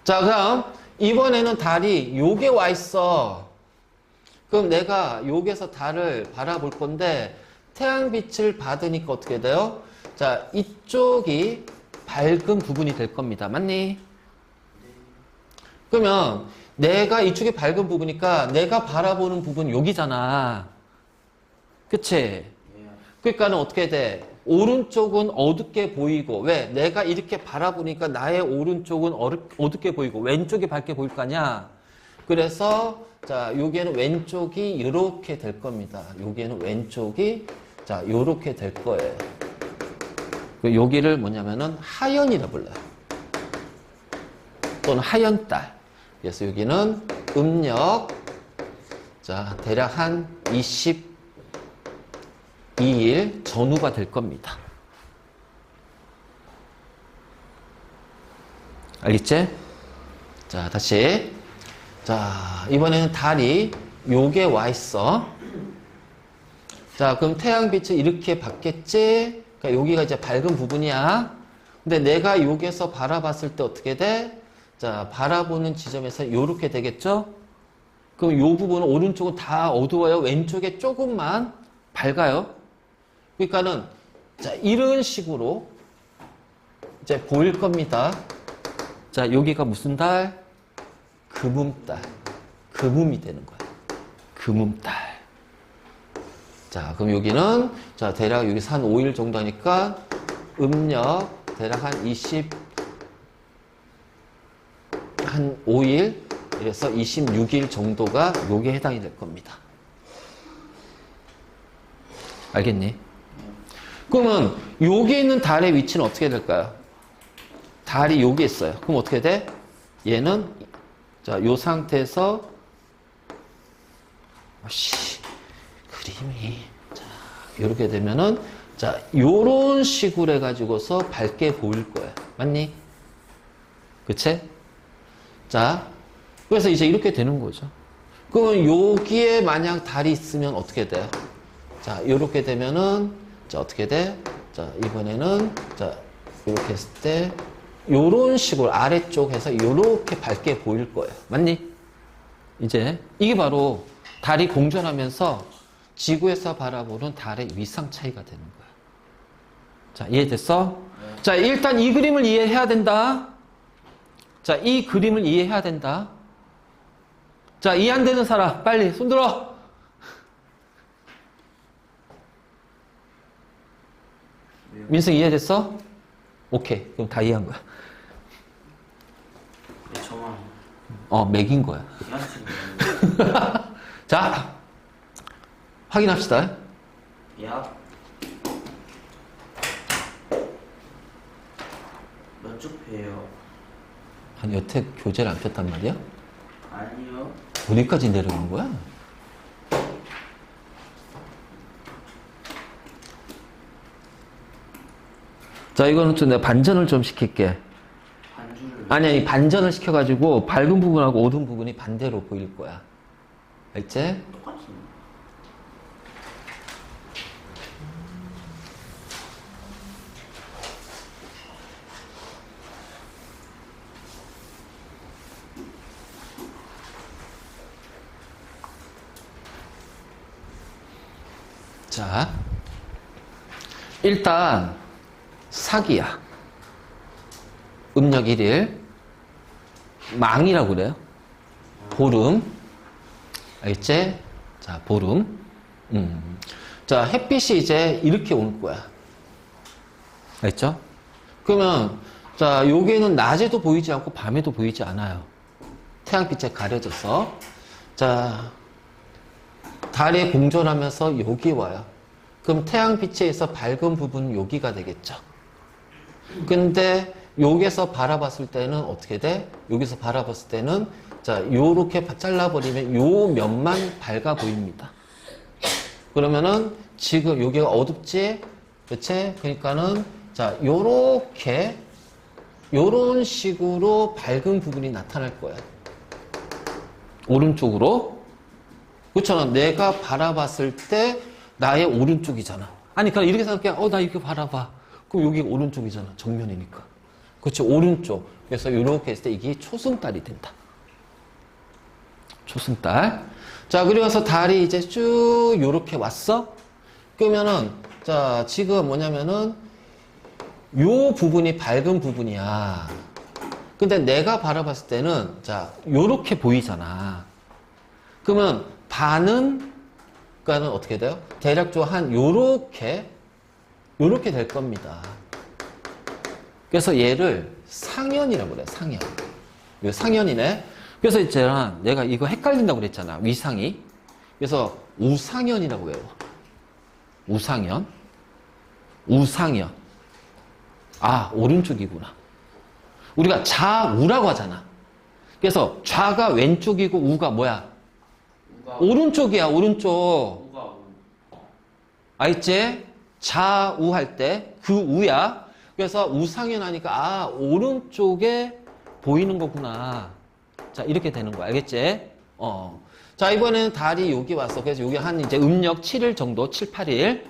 자, 그럼 이번에는 달이 요게 와 있어. 그럼 내가 여기서 달을 바라볼 건데 태양빛을 받으니까 어떻게 돼요? 자, 이쪽이 밝은 부분이 될 겁니다. 맞니? 그러면 내가 이쪽이 밝은 부분이니까 내가 바라보는 부분 여기잖아. 그치? 그러니까는 어떻게 돼? 오른쪽은 어둡게 보이고 왜? 내가 이렇게 바라보니까 나의 오른쪽은 어둡게 보이고 왼쪽이 밝게 보일 거 아니야? 그래서 자, 여기에는 왼쪽이 이렇게 될 겁니다. 여기에는 왼쪽이 자, 이렇게 될 거예요. 여기를 뭐냐면은 하연이라 불러요. 또는 하연달. 그래서 여기는 음력 자, 대략 한 22일 전후가 될 겁니다. 알겠지? 자, 다시. 자, 이번에는 달이 요게 와 있어. 자, 그럼 태양빛을 이렇게 받겠지? 그러니까 여기가 이제 밝은 부분이야. 근데 내가 여기에서 바라봤을 때 어떻게 돼? 자, 바라보는 지점에서 요렇게 되겠죠? 그럼 요 부분은 오른쪽은 다 어두워요. 왼쪽에 조금만 밝아요. 그러니까는 자, 이런 식으로 이제 보일 겁니다. 자, 여기가 무슨 달? 금음달. 금음이 되는 거야. 금음달. 자, 그럼 여기는, 자, 대략 여기서 한 5일 정도 하니까, 음력, 대략 한 5일, 그래서 26일 정도가 요게 해당이 될 겁니다. 알겠니? 그러면, 여기 있는 달의 위치는 어떻게 될까요? 달이 여기 있어요. 그럼 어떻게 돼? 얘는 자, 요 상태에서 그림이 자, 이렇게 되면은 자, 요런 식으로 해 가지고서 밝게 보일 거예요. 맞니? 그치? 자, 그래서 이제 이렇게 되는 거죠. 그러면 여기에 만약 달이 있으면 어떻게 돼요? 자, 요렇게 되면은 자, 어떻게 돼? 자, 이번에는 자, 이렇게 했을 때 요런 식으로 아래쪽에서 요렇게 밝게 보일 거예요. 맞니? 이제 이게 바로 달이 공전하면서 지구에서 바라보는 달의 위상 차이가 되는 거야. 자, 이해됐어? 네. 자, 일단 이 그림을 이해해야 된다. 자, 이 그림을 이해해야 된다. 자, 이해 안 되는 사람 빨리 손 들어. 민승 이해됐어? 오케이. 그럼 다 이해한 거야. 네, 저만. 맥인 거야. 여하튼 자, 확인합시다. 야. 몇 쪽 배요? 아니, 여태 교재를 안 폈단 말이야? 아니요. 어디까지 내려오는 거야? 자, 이거는 좀 내가 반전을 좀 시킬게. 반주를. 아니, 반전을 시켜가지고 밝은 부분하고 어두운 부분이 반대로 보일 거야. 알지? 똑같이. 자, 일단 사기야. 음력 1일 망이라고 그래요. 보름. 알겠지? 자, 보름. 자, 햇빛이 이제 이렇게 올 거야. 알겠죠? 그러면 자, 여기는 낮에도 보이지 않고 밤에도 보이지 않아요. 태양빛에 가려져서. 자, 달이 공전하면서 여기 와요. 그럼 태양빛에서 밝은 부분은 여기가 되겠죠. 근데 여기서 바라봤을 때는 어떻게 돼? 여기서 바라봤을 때는 자, 요렇게 잘라버리면 요 면만 밝아 보입니다. 그러면은 지금 여기가 어둡지? 그치? 그러니까는 자, 요렇게 요런 식으로 밝은 부분이 나타날 거야. 오른쪽으로. 그렇잖아. 내가 바라봤을 때 나의 오른쪽이잖아. 아니, 그럼 이렇게 생각해. 나 이렇게 바라봐. 그럼 여기가 오른쪽이잖아. 정면이니까. 그렇지. 오른쪽. 그래서 이렇게 했을 때 이게 초승달이 된다. 초승달. 자, 그리고서 달이 이제 쭉 요렇게 왔어. 그러면은 자, 지금 뭐냐면은 요 부분이 밝은 부분이야. 근데 내가 바라봤을 때는 자, 요렇게 보이잖아. 그러면 반은 그러니까는 어떻게 돼요? 대략적으로 한 요렇게 될 겁니다. 그래서 얘를 상현이라고 그래. 상현. 이거 상현이네. 그래서 있잖아, 내가 이거 헷갈린다고 그랬잖아. 위상이. 그래서 우상현이라고 외워. 우상현. 우상현. 아, 오른쪽이구나. 우리가 좌우라고 하잖아. 그래서 좌가 왼쪽이고 우가 뭐야? 오른쪽이야, 오른쪽. 우가 우. 알지? 좌우 할 때 그 우야. 그래서 우상현 하니까 아, 오른쪽에 보이는 거구나. 자, 이렇게 되는 거야. 알겠지? 자, 이번에는 달이 여기 왔어. 그래서 여기 한 이제 음력 7일 정도, 7, 8일.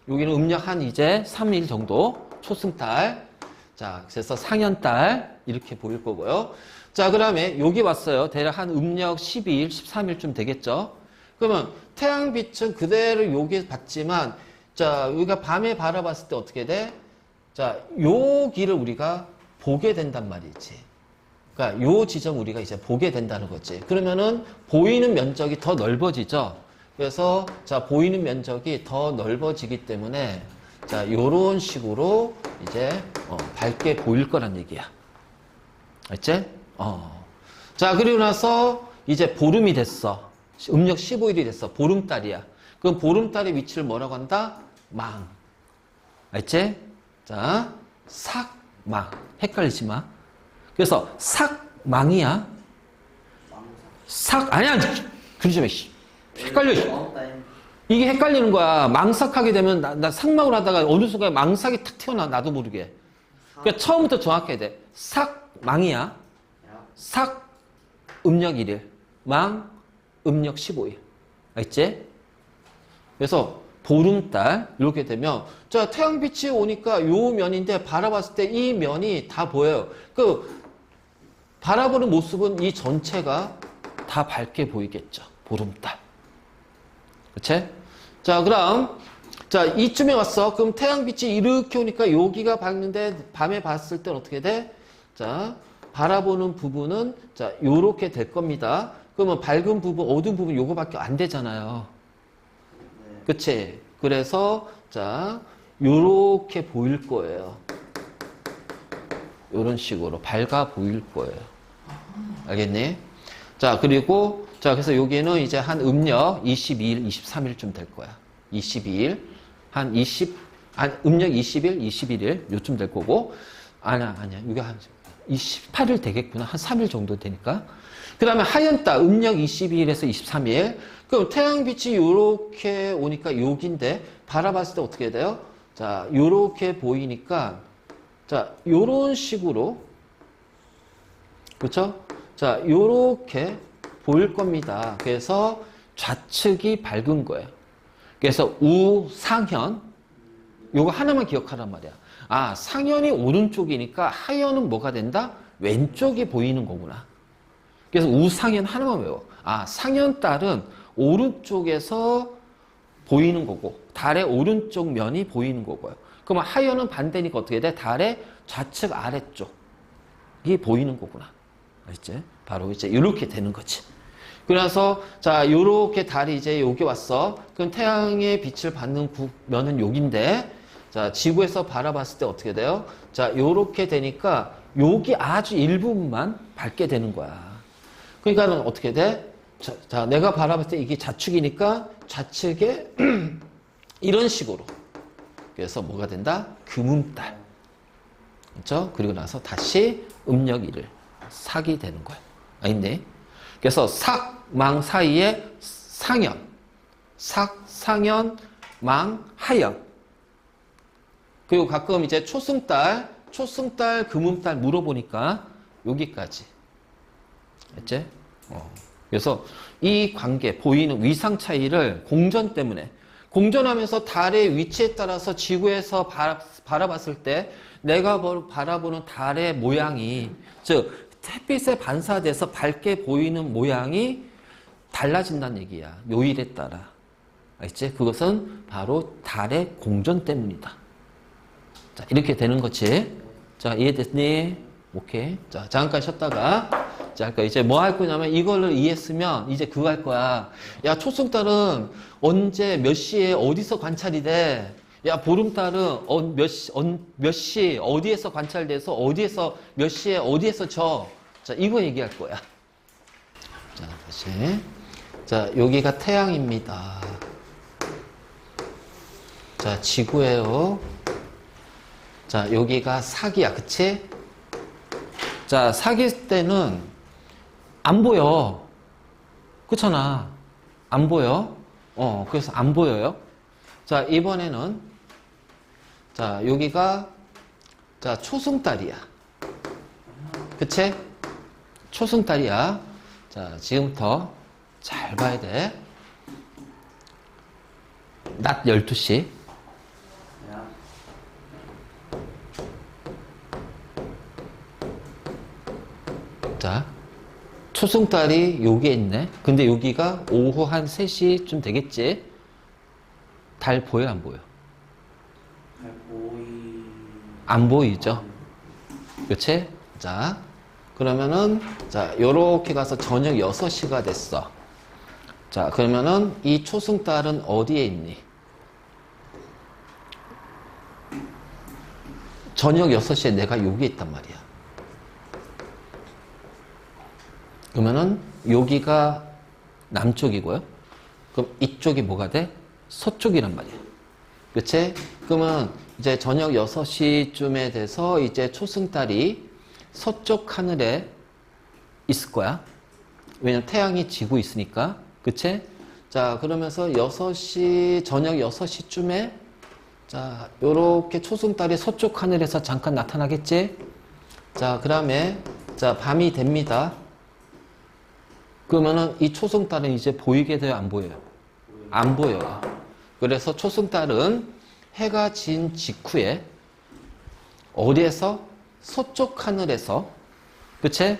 여기는 음력 한 이제 3일 정도. 초승달. 자, 그래서 상현달. 이렇게 보일 거고요. 자, 그 다음에 여기 왔어요. 대략 한 음력 12일, 13일쯤 되겠죠. 그러면 태양빛은 그대로 여기 봤지만, 자, 여기가 밤에 바라봤을 때 어떻게 돼? 자, 여기를 우리가 보게 된단 말이지. 그러니까 요 지점 우리가 이제 보게 된다는 거지. 그러면은 보이는 면적이 더 넓어지죠. 그래서 자, 보이는 면적이 더 넓어지기 때문에 자, 요런 식으로 이제 밝게 보일 거란 얘기야. 알지? 자, 그리고 나서 이제 보름이 됐어. 음력 15일이 됐어. 보름달이야. 그럼 보름달의 위치를 뭐라고 한다? 망. 알지? 자, 삭망. 헷갈리지 마. 그래서 삭망이야. 아니야. 그러지 마. 헷갈려. 이게 헷갈리는 거야. 망삭하게 되면 나 삭막을 하다가 어느 순간에 망삭이 탁 튀어나와. 나도 모르게. 그러니까 처음부터 정확해야 돼. 삭망이야. 삭 음력 1일. 망 음력 15일. 알지? 그래서 보름달 이렇게 되면 자, 태양빛이 오니까 요 면인데 바라봤을 때 이 면이 다 보여요. 그 바라보는 모습은 이 전체가 다 밝게 보이겠죠. 보름달. 그치? 자, 그럼 자, 이쯤에 왔어. 그럼 태양빛이 이렇게 오니까 여기가 밝는데 밤에 봤을 땐 어떻게 돼? 자, 바라보는 부분은 자, 요렇게 될 겁니다. 그러면 밝은 부분, 어두운 부분 요거밖에 안 되잖아요. 그치? 그래서 자, 요렇게 보일 거예요. 요런 식으로 밝아 보일 거예요. 알겠니? 자, 그리고, 자, 그래서 여기는 이제 한 음력 22일, 23일쯤 될 거야. 22일, 음력 20일, 21일, 요쯤 될 거고, 아니야. 이게 한 28일 되겠구나. 한 3일 정도 되니까. 그 다음에 하얀 달, 음력 22일에서 23일. 그럼 태양빛이 요렇게 오니까 여기인데, 바라봤을 때 어떻게 돼요? 자, 요렇게 보이니까, 자, 요런 식으로, 그렇죠? 자, 요렇게 보일 겁니다. 그래서 좌측이 밝은 거예요. 그래서 우상현, 요거 하나만 기억하란 말이야. 아, 상현이 오른쪽이니까 하현은 뭐가 된다? 왼쪽이 보이는 거구나. 그래서 우상현 하나만 외워. 아, 상현달은 오른쪽에서 보이는 거고, 달의 오른쪽 면이 보이는 거고요. 그러면 하현은 반대니까 어떻게 돼? 달의 좌측 아래쪽이 보이는 거구나. 알지? 바로 이제 이렇게 되는 거지. 그래서 자, 요렇게 달이 이제 여기 왔어. 그럼 태양의 빛을 받는 면은 여기인데, 자, 지구에서 바라봤을 때 어떻게 돼요? 자, 요렇게 되니까 여기 아주 일부분만 밝게 되는 거야. 그러니까는 어떻게 돼? 자, 내가 바라봤을 때 이게 좌측이니까 좌측에 이런 식으로. 그래서 뭐가 된다? 금음달. 그렇죠? 그리고 나서 다시 음력 1을 sak이 되는 거야. 아닌데? 그래서 삭, 망 사이에 상현. 삭, 상현, 망, 하현. 그리고 가끔 이제 초승달, 금음달 물어보니까 여기까지. 알지? 그래서 이 관계, 보이는 위상 차이를 공전 때문에, 공전하면서 달의 위치에 따라서 지구에서 바라봤을 때 내가 바라보는 달의 모양이, 즉 햇빛에 반사돼서 밝게 보이는 모양이 달라진다는 얘기야. 요일에 따라. 알지? 그것은 바로 달의 공전 때문이다. 자, 이렇게 되는 거지. 자, 이해됐니? 오케이. 자, 잠깐 쉬었다가, 자, 그러니까 이제 뭐 할 거냐면 이걸로 이해했으면 이제 그거 할 거야. 야, 초승달은 언제 몇 시에 어디서 관찰이 돼? 야, 보름달은 몇 시 어디에서 관찰돼서 어디에서 몇 시에 어디에서 져? 자, 이거 얘기할 거야. 자, 다시. 자, 여기가 태양입니다. 자, 지구예요. 자, 여기가 sak이야. 그치? 자, sak일 때는 안 보여. 그렇잖아. 안 보여. 그래서 안 보여요. 자, 이번에는, 자, 여기가, 자, 초승달이야. 그치? 초승달이야. 자, 지금부터 잘 봐야 돼. 낮 12시. 자, 초승달이 여기에 있네. 근데 여기가 오후 한 3시쯤 되겠지? 달 보여, 안 보여? 안 보이죠? 그치? 자, 그러면은, 자, 요렇게 가서 저녁 6시가 됐어. 자, 그러면은 이 초승달은 어디에 있니? 저녁 6시에 내가 여기에 있단 말이야. 그러면은 여기가 남쪽이고요. 그럼 이쪽이 뭐가 돼? 서쪽이란 말이야. 그치? 그러면 이제 저녁 6시쯤에 돼서 이제 초승달이 서쪽 하늘에 있을 거야. 왜냐면 태양이 지고 있으니까. 그치? 자, 그러면서 저녁 6시쯤에 자, 요렇게 초승달이 서쪽 하늘에서 잠깐 나타나겠지? 자, 그 다음에 자, 밤이 됩니다. 그러면은 이 초승달은 이제 보이게 돼요? 안 보여요? 안 보여요. 그래서 초승달은 해가 진 직후에 어디에서? 서쪽 하늘에서, 그치?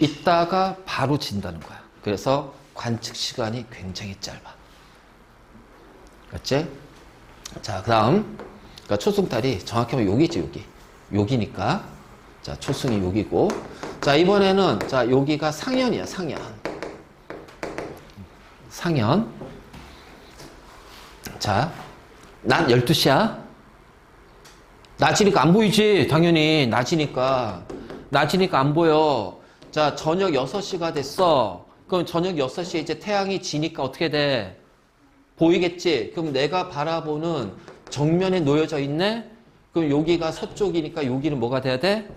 있다가 바로 진다는 거야. 그래서 관측 시간이 굉장히 짧아. 그치? 자, 그 다음. 그러니까 초승달이 정확히 하면 여기지, 여기. 여기니까. 자, 초승이 여기고. 자, 이번에는, 자, 여기가 상현이야, 상현. 상현. 자, 낮 12시야. 낮이니까 안 보이지, 당연히. 낮이니까. 낮이니까 안 보여. 자, 저녁 6시가 됐어. 그럼 저녁 6시에 이제 태양이 지니까 어떻게 돼? 보이겠지? 그럼 내가 바라보는 정면에 놓여져 있네? 그럼 여기가 서쪽이니까 여기는 뭐가 돼야 돼?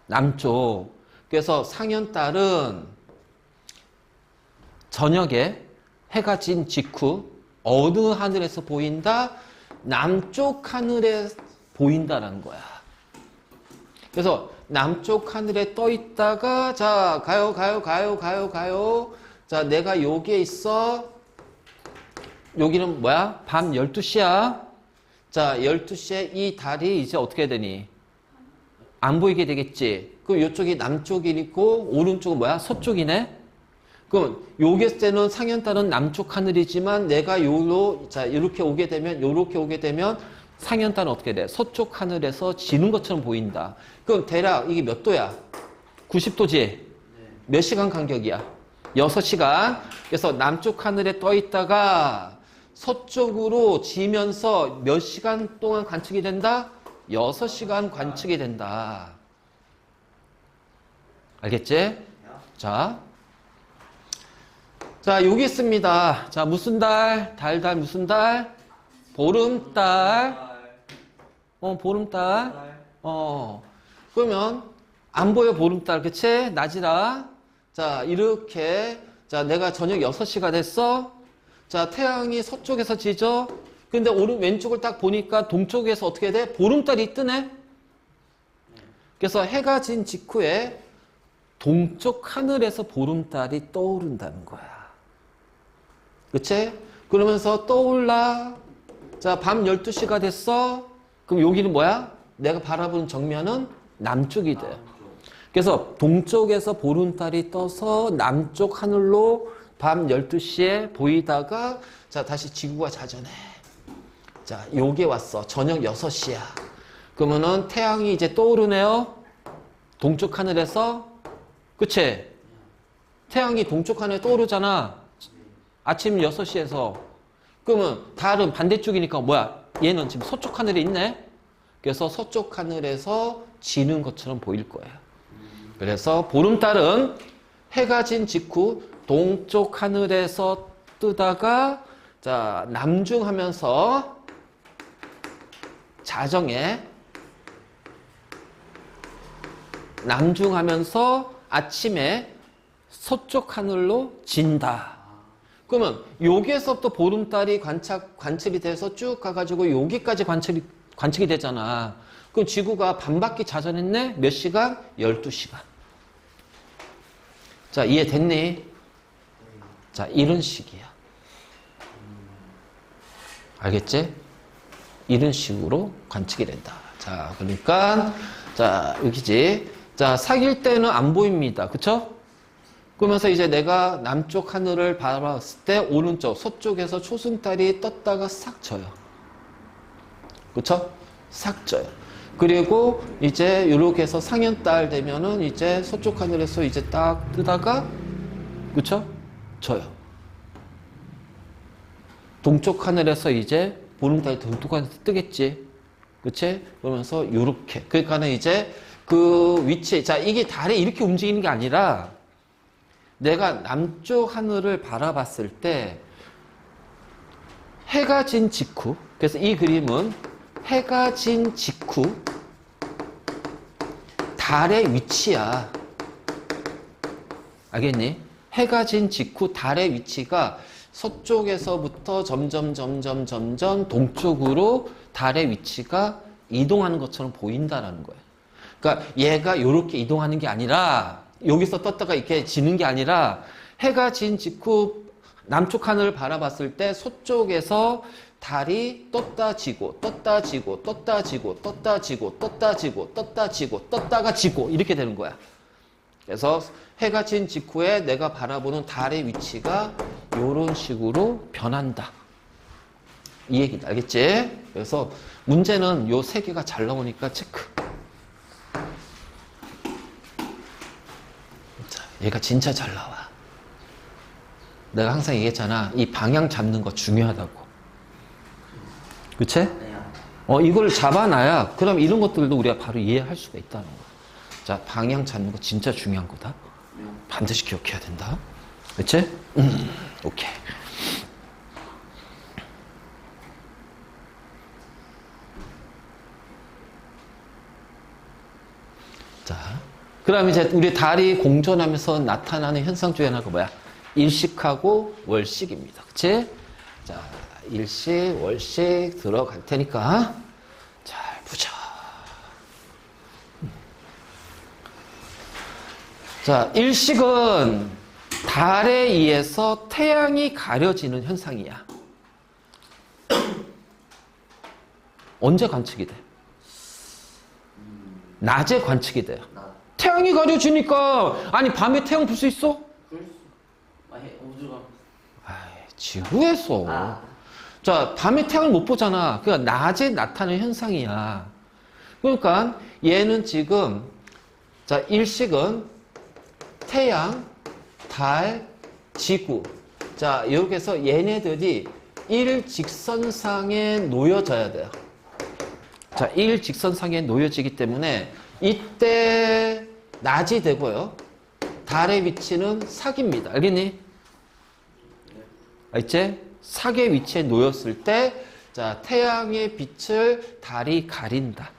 남쪽. 그래서 상현달은 저녁에 해가 진 직후 어느 하늘에서 보인다? 남쪽 하늘에 보인다라는 거야. 그래서 남쪽 하늘에 떠 있다가 자 가요. 자 내가 여기에 있어. 여기는 뭐야? 밤 12시야. 자 12시에 이 달이 이제 어떻게 되니? 안 보이게 되겠지. 그럼 이쪽이 남쪽이고 오른쪽은 뭐야? 서쪽이네. 그럼 여기 있을 때는 상현달은 남쪽 하늘이지만 내가 요로 자 이렇게 오게 되면 상현달은 어떻게 돼? 서쪽 하늘에서 지는 것처럼 보인다. 그럼 대략 이게 몇 도야? 90도지? 몇 시간 간격이야? 6시간. 그래서 남쪽 하늘에 떠 있다가 서쪽으로 지면서 몇 시간 동안 관측이 된다? 6시간 관측이 된다. 알겠지? 자, 여기 있습니다. 자, 무슨 달? 달, 무슨 달? 보름달. 보름달. 그러면 안 보여, 보름달. 그치? 낮이라. 자, 이렇게. 자, 내가 저녁 6시가 됐어. 자, 태양이 서쪽에서 지죠? 근데 왼쪽을 딱 보니까 동쪽에서 어떻게 돼? 보름달이 뜨네? 그래서 해가 진 직후에 동쪽 하늘에서 보름달이 떠오른다는 거야. 그치? 그러면서 떠올라. 자, 밤 12시가 됐어. 그럼 여기는 뭐야? 내가 바라보는 정면은 남쪽이 돼. 그래서 동쪽에서 보름달이 떠서 남쪽 하늘로 밤 12시에 보이다가 자, 다시 지구가 자전해. 자, 요게 왔어. 저녁 6시야. 그러면은 태양이 이제 떠오르네요. 동쪽 하늘에서. 그치? 태양이 동쪽 하늘에 떠오르잖아. 아침 6시에서. 그러면 달은 반대쪽이니까 뭐야? 얘는 지금 서쪽 하늘에 있네? 그래서 서쪽 하늘에서 지는 것처럼 보일 거예요. 그래서 보름달은 해가 진 직후 동쪽 하늘에서 뜨다가 자, 남중하면서 자정에 남중하면서 아침에 서쪽 하늘로 진다. 그러면 여기에서부터 보름달이 관측이 돼서 쭉 가가지고 여기까지 관측이 되잖아. 그럼 지구가 반바퀴 자전했네? 몇 시간? 12시간. 자, 이해됐니? 자, 이런 식이야. 알겠지? 이런 식으로 관측이 된다. 자, 그러니까 자, 여기지. 자, 사귈 때는 안 보입니다. 그쵸? 그러면서 이제 내가 남쪽 하늘을 바라봤을 때 오른쪽 서쪽에서 초승달이 떴다가 싹 져요. 그쵸? 싹 져요. 그리고 이제 이렇게 해서 상현달 되면은 이제 서쪽 하늘에서 이제 딱 뜨다가 그쵸? 져요. 동쪽 하늘에서 이제 보름달이 동쪽 하늘에서 뜨겠지. 그치? 그러면서 요렇게. 그러니까는 이제 그 위치, 자, 이게 달이 이렇게 움직이는 게 아니라 내가 남쪽 하늘을 바라봤을 때 해가 진 직후, 그래서 이 그림은 해가 진 직후 달의 위치야. 알겠니? 해가 진 직후 달의 위치가 서쪽에서부터 점점 동쪽으로 달의 위치가 이동하는 것처럼 보인다라는 거예요. 그러니까 얘가 이렇게 이동하는 게 아니라 여기서 떴다가 이렇게 지는 게 아니라 해가 진 직후 남쪽 하늘을 바라봤을 때 서쪽에서 달이 떴다 지고 떴다 지고 떴다 지고 떴다 지고 떴다 지고 떴다 지고 떴다가 지고 이렇게 되는 거야. 그래서 해가 진 직후에 내가 바라보는 달의 위치가 이런 식으로 변한다. 이 얘기다. 알겠지? 그래서 문제는 요 세 개가 잘 나오니까 체크. 자, 얘가 진짜 잘 나와. 내가 항상 얘기했잖아. 이 방향 잡는 거 중요하다고. 그치? 이걸 잡아놔야 그럼 이런 것들도 우리가 바로 이해할 수가 있다는 거야. 자, 방향 잡는 거 진짜 중요한 거다. 네. 반드시 기억해야 된다. 그치? 오케이. 자, 그럼 이제 우리 달이 공전하면서 나타나는 현상 중에 하나가 뭐야? 일식하고 월식입니다. 그치? 자, 일식, 월식 들어갈 테니까 잘 보자. 자, 일식은 달에 의해서 태양이 가려지는 현상이야. 언제 관측이 돼? 낮에 관측이 돼요. 태양이 가려지니까, 아니, 밤에 태양 볼 수 있어? 그럴 수. 아예 우주가. 아이, 지구에서. 아. 자, 밤에 태양을 못 보잖아. 그러니까 낮에 나타나는 현상이야. 그러니까 얘는 지금, 자, 일식은 태양, 달, 지구. 자, 이렇게 해서 얘네들이 일직선상에 놓여져야 돼요. 자, 일직선상에 놓여지기 때문에 이때 낮이 되고요. 달의 위치는 사기입니다. 알겠니? 알지? 사기의 위치에 놓였을 때, 자, 태양의 빛을 달이 가린다.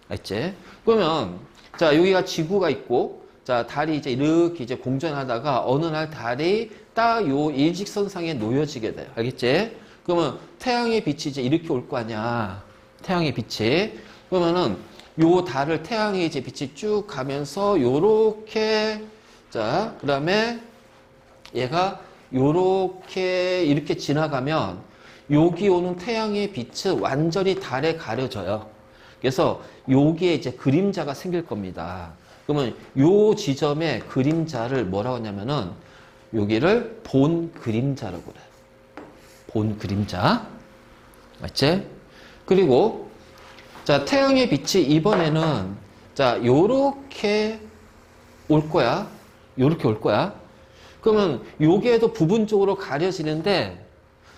알지? 그러면, 자, 여기가 지구가 있고, 자, 달이 이제 이렇게 이제 공전하다가 어느 날 달이 딱 요 일직선상에 놓여지게 돼요. 알겠지? 그러면 태양의 빛이 이제 이렇게 올 거 아니야. 태양의 빛이. 그러면은 요 달을 태양의 이제 빛이 쭉 가면서 요렇게, 자, 그 다음에 얘가 요렇게 이렇게 지나가면 여기 오는 태양의 빛은 완전히 달에 가려져요. 그래서 여기에 이제 그림자가 생길 겁니다. 그러면 요 지점에 그림자를 뭐라고 하냐면은 여기를 본 그림자라고 그래. 본 그림자. 맞지? 그리고 자, 태양의 빛이 이번에는 자, 요렇게 올 거야. 요렇게 올 거야. 그러면 여기에도 부분적으로 가려지는데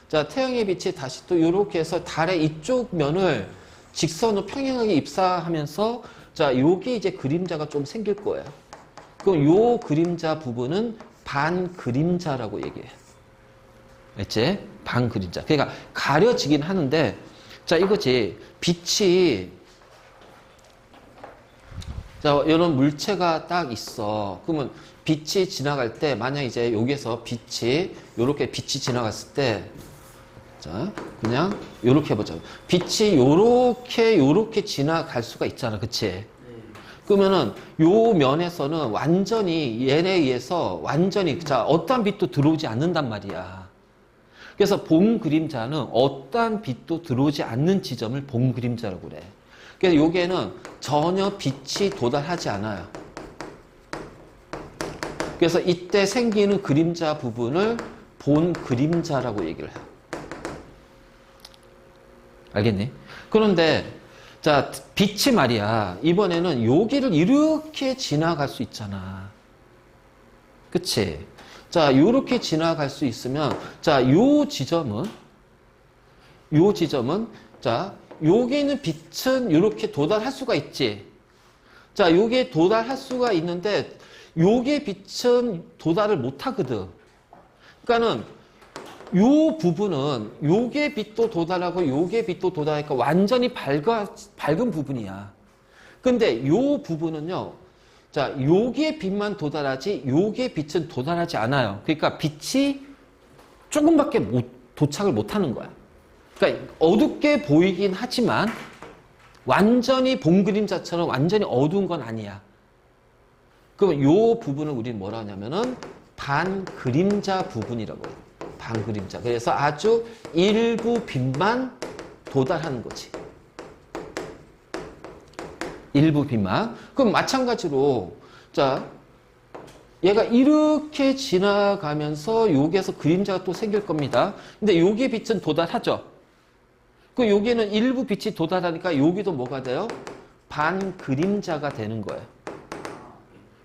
자, 태양의 빛이 다시 또 요렇게 해서 달의 이쪽 면을 직선으로 평행하게 입사하면서 자, 여기 이제 그림자가 좀 생길 거예요. 그럼 요 그림자 부분은 반 그림자라고 얘기해. 알지? 반 그림자. 그러니까 가려지긴 하는데 자, 이거지. 빛이 자, 이런 물체가 딱 있어. 그러면 빛이 지나갈 때 만약 이제 여기에서 빛이 요렇게 빛이 지나갔을 때 자, 그냥 요렇게 해보자. 빛이 요렇게 지나갈 수가 있잖아. 그치? 네. 그러면은 요 면에서는 완전히 얘에 의해서 완전히 자, 어떠한 빛도 들어오지 않는단 말이야. 그래서 본 그림자는 어떠한 빛도 들어오지 않는 지점을 본 그림자라고 그래. 그래서 여기에는 전혀 빛이 도달하지 않아요. 그래서 이때 생기는 그림자 부분을 본 그림자라고 얘기를 해요. 알겠니? 그런데 자, 빛이 말이야. 이번에는 여기를 이렇게 지나갈 수 있잖아. 그치? 자, 요렇게 지나갈 수 있으면 자, 요 지점은 자, 여기 있는 빛은 이렇게 도달할 수가 있지. 자, 여기에 도달할 수가 있는데 여기에 빛은 도달을 못 하거든. 그러니까는 요 부분은 요게 빛도 도달하고 요게 빛도 도달하니까 완전히 밝은 부분이야. 근데 요 부분은요, 자, 요기에 빛만 도달하지 요기에 빛은 도달하지 않아요. 그러니까 빛이 조금밖에 도착을 못 하는 거야. 그러니까 어둡게 보이긴 하지만 완전히 본 그림자처럼 완전히 어두운 건 아니야. 그럼 요 부분을 우리는 뭐라 하냐면은 반 그림자 부분이라고 해요. 반 그림자. 그래서 아주 일부 빛만 도달하는 거지. 일부 빛만. 그럼 마찬가지로 자, 얘가 이렇게 지나가면서 여기에서 그림자가 또 생길 겁니다. 근데 여기에 빛은 도달하죠. 그 여기는 일부 빛이 도달하니까 여기도 뭐가 돼요? 반 그림자가 되는 거예요.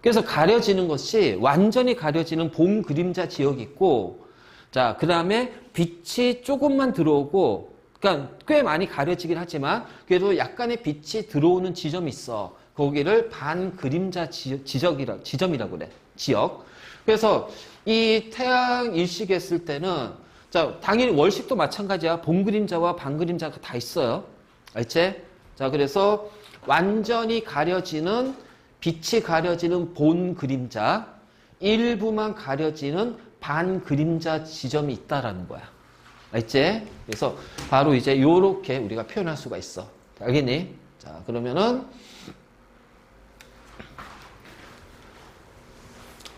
그래서 가려지는 것이 완전히 가려지는 본 그림자 지역이 있고, 자, 그 다음에 빛이 조금만 들어오고, 그러니까 꽤 많이 가려지긴 하지만 그래도 약간의 빛이 들어오는 지점이 있어. 거기를 반그림자 지점이라고 그래. 지역. 그래서 이 태양 일식 했을 때는 자, 당연히 월식도 마찬가지야. 본그림자와 반그림자가 다 있어요. 알지? 자, 그래서 완전히 가려지는 빛이 가려지는 본그림자, 일부만 가려지는 반그림자 지점이 있다라는 거야. 알지? 그래서 바로 이제 요렇게 우리가 표현할 수가 있어. 알겠니? 자, 그러면은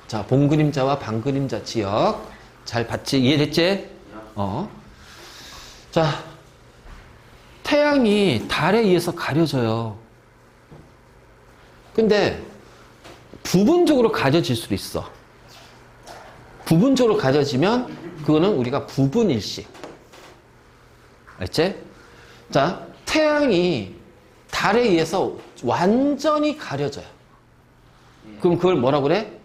자, 본그림자와 반그림자 지역 잘 봤지? 이해됐지? 자, 태양이 달에 의해서 가려져요. 근데 부분적으로 가려질 수도 있어. 부분적으로 가려지면 그거는 우리가 부분일식. 알지? 자, 태양이 달에 의해서 완전히 가려져요. 그럼 그걸 뭐라고 그래?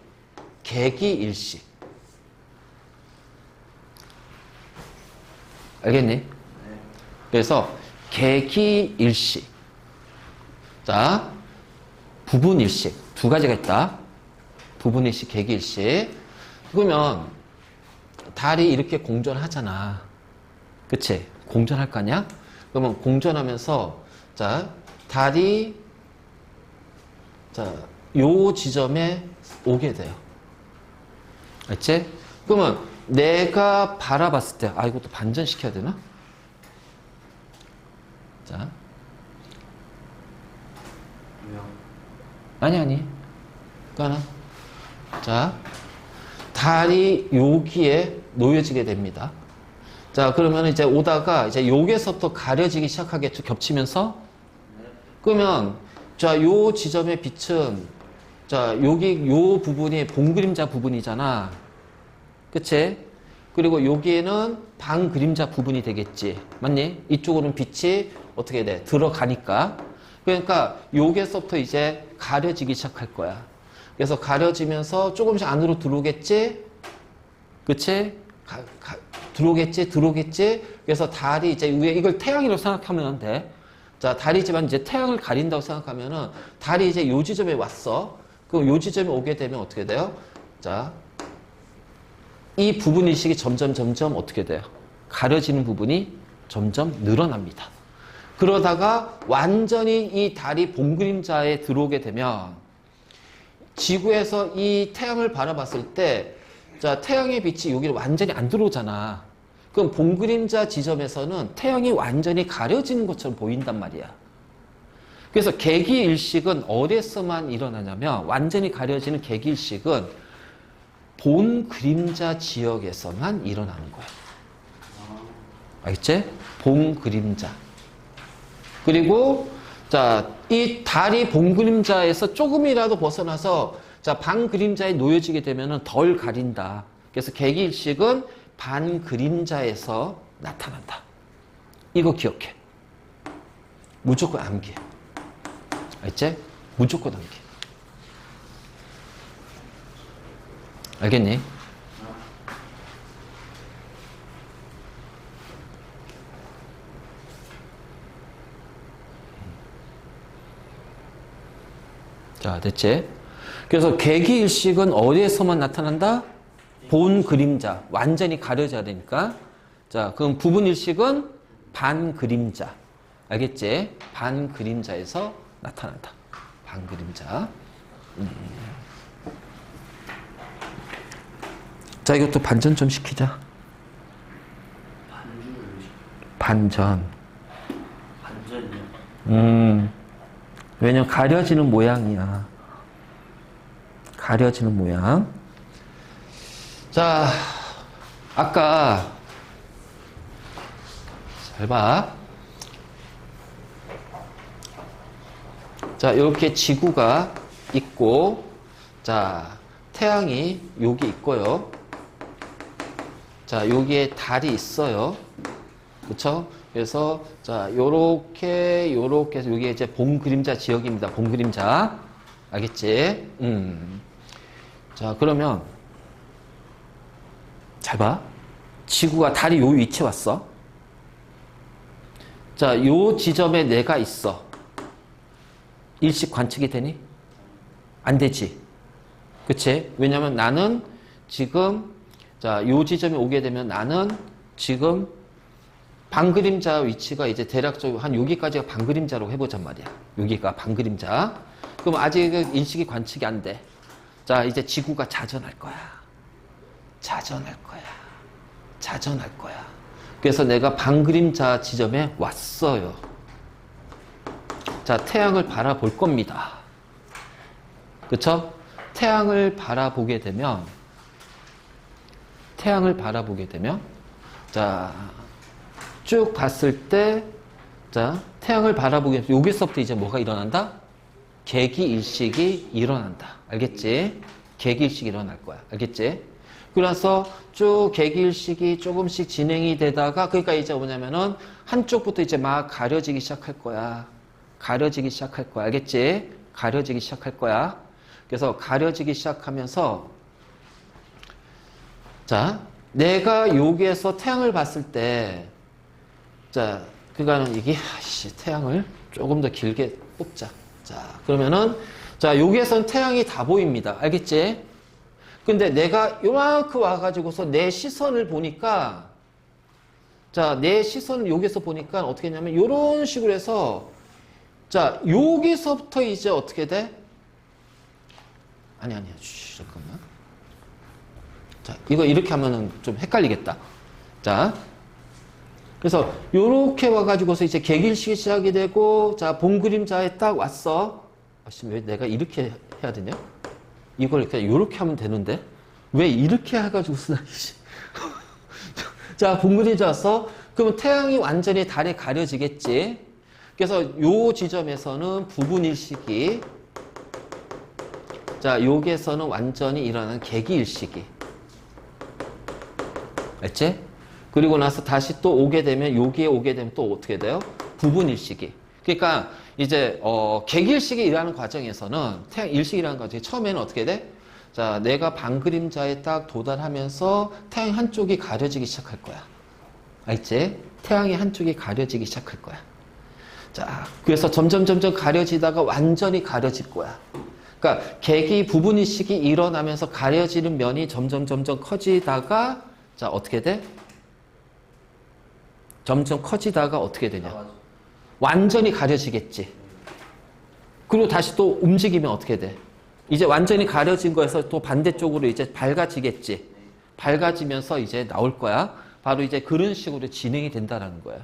개기일식. 알겠니? 그래서 개기일식. 자, 부분일식. 두 가지가 있다. 부분일식, 개기일식. 그러면 달이 이렇게 공전하잖아. 그치? 공전할 거 아니야? 그러면 공전하면서 자, 달이 자, 요 지점에 오게 돼요. 알지? 그러면 내가 바라봤을 때, 아, 이것도 반전시켜야 되나? 자. 아니. 그거는. 자. 달이 여기에 놓여지게 됩니다. 자, 그러면 이제 오다가 이제 여기에서부터 가려지기 시작하겠죠. 겹치면서. 그러면, 자, 요 지점의 빛은, 자, 여기 요 부분이 본그림자 부분이잖아. 그치? 그리고 여기에는 반그림자 부분이 되겠지. 맞니? 이쪽으로는 빛이 어떻게 돼? 들어가니까. 그러니까 여기에서부터 이제 가려지기 시작할 거야. 그래서 가려지면서 조금씩 안으로 들어오겠지? 그치? 들어오겠지? 그래서 달이 이제 위에 이걸 태양이라고 생각하면 돼. 자, 달이지만 이제 태양을 가린다고 생각하면은 달이 이제 요 지점에 왔어. 그럼 요 지점에 오게 되면 어떻게 돼요? 자, 이 부분 일식이 점점 어떻게 돼요? 가려지는 부분이 점점 늘어납니다. 그러다가 완전히 이 달이 본그림자에 들어오게 되면 지구에서 이 태양을 바라봤을 때 자, 태양의 빛이 여기를 완전히 안 들어오잖아. 그럼 본그림자 지점에서는 태양이 완전히 가려지는 것처럼 보인단 말이야. 그래서 개기일식은 어디에서만 일어나냐면 완전히 가려지는 개기일식은 본그림자 지역에서만 일어나는 거야. 알겠지? 본그림자. 그리고 자, 이 달이 본그림자에서 조금이라도 벗어나서 자, 반그림자에 놓여지게 되면 덜 가린다. 그래서 개기일식은 반그림자에서 나타난다. 이거 기억해. 무조건 암기. 알지? 무조건 암기. 알겠니? 자, 됐지? 그래서 개기일식은 어디에서만 나타난다? 본 그림자. 완전히 가려져야 되니까. 자, 그럼 부분일식은 반그림자. 알겠지? 반그림자에서 나타난다. 반그림자. 자, 이것도 반전 좀 시키자. 반전. 반전이요? 왜냐면 가려지는 모양이야. 가려지는 모양. 자, 아까 잘 봐. 자, 이렇게 지구가 있고, 자, 태양이 여기 있고요. 자, 여기에 달이 있어요. 그쵸? 그래서, 자, 요렇게 해서 여기 이제 본그림자 지역입니다. 본그림자. 알겠지? 자, 그러면, 잘 봐. 지구가 달이 요 위치에 왔어. 자, 요 지점에 내가 있어. 일식 관측이 되니? 안 되지. 그치? 왜냐면 나는 지금, 자, 요 지점에 오게 되면 나는 지금 반그림자 위치가 이제 대략적으로 한 여기까지가 반그림자라고 해보잔 말이야. 여기가 반그림자. 그럼 아직 일식이 관측이 안 돼. 자, 이제 지구가 자전할 거야. 자전할 거야. 자전할 거야. 그래서 내가 반그림자 지점에 왔어요. 자, 태양을 바라볼 겁니다. 그쵸? 태양을 바라보게 되면, 자, 쭉 봤을 때, 자, 태양을 바라보게 되면, 여기서부터 이제 뭐가 일어난다? 개기일식이 일어난다. 알겠지? 개기일식이 일어날 거야. 알겠지? 그래서 쭉 개기일식이 조금씩 진행이 되다가, 그러니까 이제 뭐냐면은, 한쪽부터 이제 막 가려지기 시작할 거야. 가려지기 시작할 거야. 알겠지? 가려지기 시작할 거야. 그래서 가려지기 시작하면서, 자, 내가 여기에서 태양을 봤을 때, 자, 그러니까는 이게, 태양을 조금 더 길게 뽑자. 자, 그러면은, 자, 여기에서는 태양이 다 보입니다. 알겠지? 근데 내가 요만큼 와가지고서 내 시선을 보니까, 자, 내 시선을 여기서 보니까 어떻게 했냐면, 요런 식으로 해서, 자, 여기서부터 이제 어떻게 돼? 아니야. 잠깐만. 자, 이거 이렇게 하면은 좀 헷갈리겠다. 자. 그래서, 요렇게 와가지고서 이제 개길식이 시작이 되고, 자, 본 그림자에 딱 왔어. 왜 내가 이렇게 해야 되냐? 이걸 그냥 요렇게 하면 되는데? 왜 이렇게 해가지고서, 자, 본 그림자 왔어? 그러면 태양이 완전히 달에 가려지겠지? 그래서 요 지점에서는 부분일식이, 자, 여기에서는 완전히 일어나는 개기일식이. 알지? 그리고 나서 다시 또 오게 되면, 여기에 오게 되면 또 어떻게 돼요? 부분일식이. 그러니까, 이제, 개기일식이 일어나는 과정에서는, 태양 일식이라는 과정이 처음에는 어떻게 돼? 자, 내가 반그림자에 딱 도달하면서 태양 한쪽이 가려지기 시작할 거야. 알지? 태양의 한쪽이 가려지기 시작할 거야. 자, 그래서 점점 가려지다가 완전히 가려질 거야. 그러니까 개기 부분일식이 일어나면서 가려지는 면이 점점 커지다가, 자, 어떻게 돼? 점점 커지다가 어떻게 되냐? 완전히 가려지겠지. 그리고 다시 또 움직이면 어떻게 돼? 이제 완전히 가려진 거에서 또 반대쪽으로 이제 밝아지겠지. 밝아지면서 이제 나올 거야. 바로 이제 그런 식으로 진행이 된다라는 거야.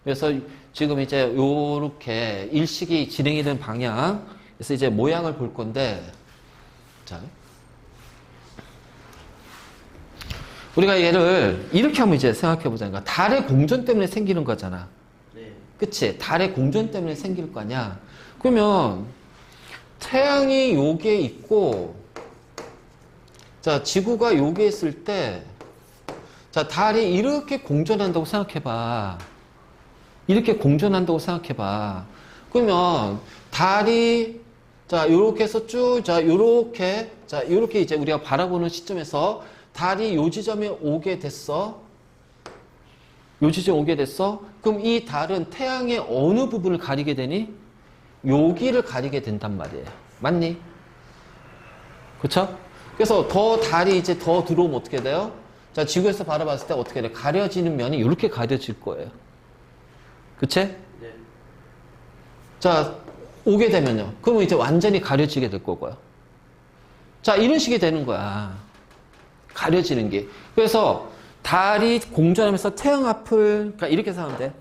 그래서 지금 이제 요렇게 일식이 진행이 된 방향, 그래서 이제 모양을 볼 건데, 자. 우리가 얘를 이렇게 한번 이제 생각해 보자니까, 달의 공전 때문에 생기는 거잖아. 네. 그치? 달의 공전 때문에 생길 거 아니야? 그러면, 태양이 여기에 있고, 자, 지구가 여기에 있을 때, 자, 달이 이렇게 공전한다고 생각해봐. 이렇게 공전한다고 생각해봐. 그러면, 달이, 자, 요렇게 해서 쭉, 자, 요렇게 이제 우리가 바라보는 시점에서 달이 요 지점에 오게 됐어. 요 지점에 오게 됐어. 그럼 이 달은 태양의 어느 부분을 가리게 되니? 여기를 가리게 된단 말이에요. 맞니? 그쵸? 그래서 더 달이 이제 더 들어오면 어떻게 돼요? 자, 지구에서 바라봤을 때 어떻게 돼? 가려지는 면이 이렇게 가려질 거예요. 그치? 네. 자, 오게 되면요. 그러면 이제 완전히 가려지게 될 거고요. 자, 이런 식이 되는 거야. 가려지는 게. 그래서 달이 공전하면서 태양 앞을, 그러니까 이렇게 생각하면 돼.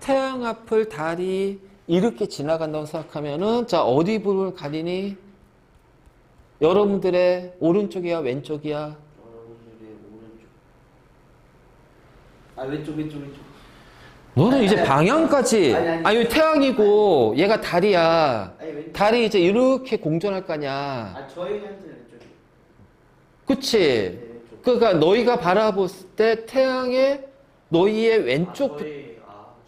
태양 앞을 달이 이렇게 지나간다고 생각하면은, 자, 어디 부분을 가리니? 여러분들의 오른쪽이야, 왼쪽이야? 여러분들의 오른쪽. 아, 왼쪽. 너는 이제 방향까지, 아니. 아니, 태양이고, 얘가 달이야. 아니, 왼쪽. 달이 이제 이렇게 공전할 거냐. 아, 저희한테는 왼쪽이. 그치? 네, 왼쪽. 그러니까 너희가 바라봤을 때 태양의 너희의 왼쪽,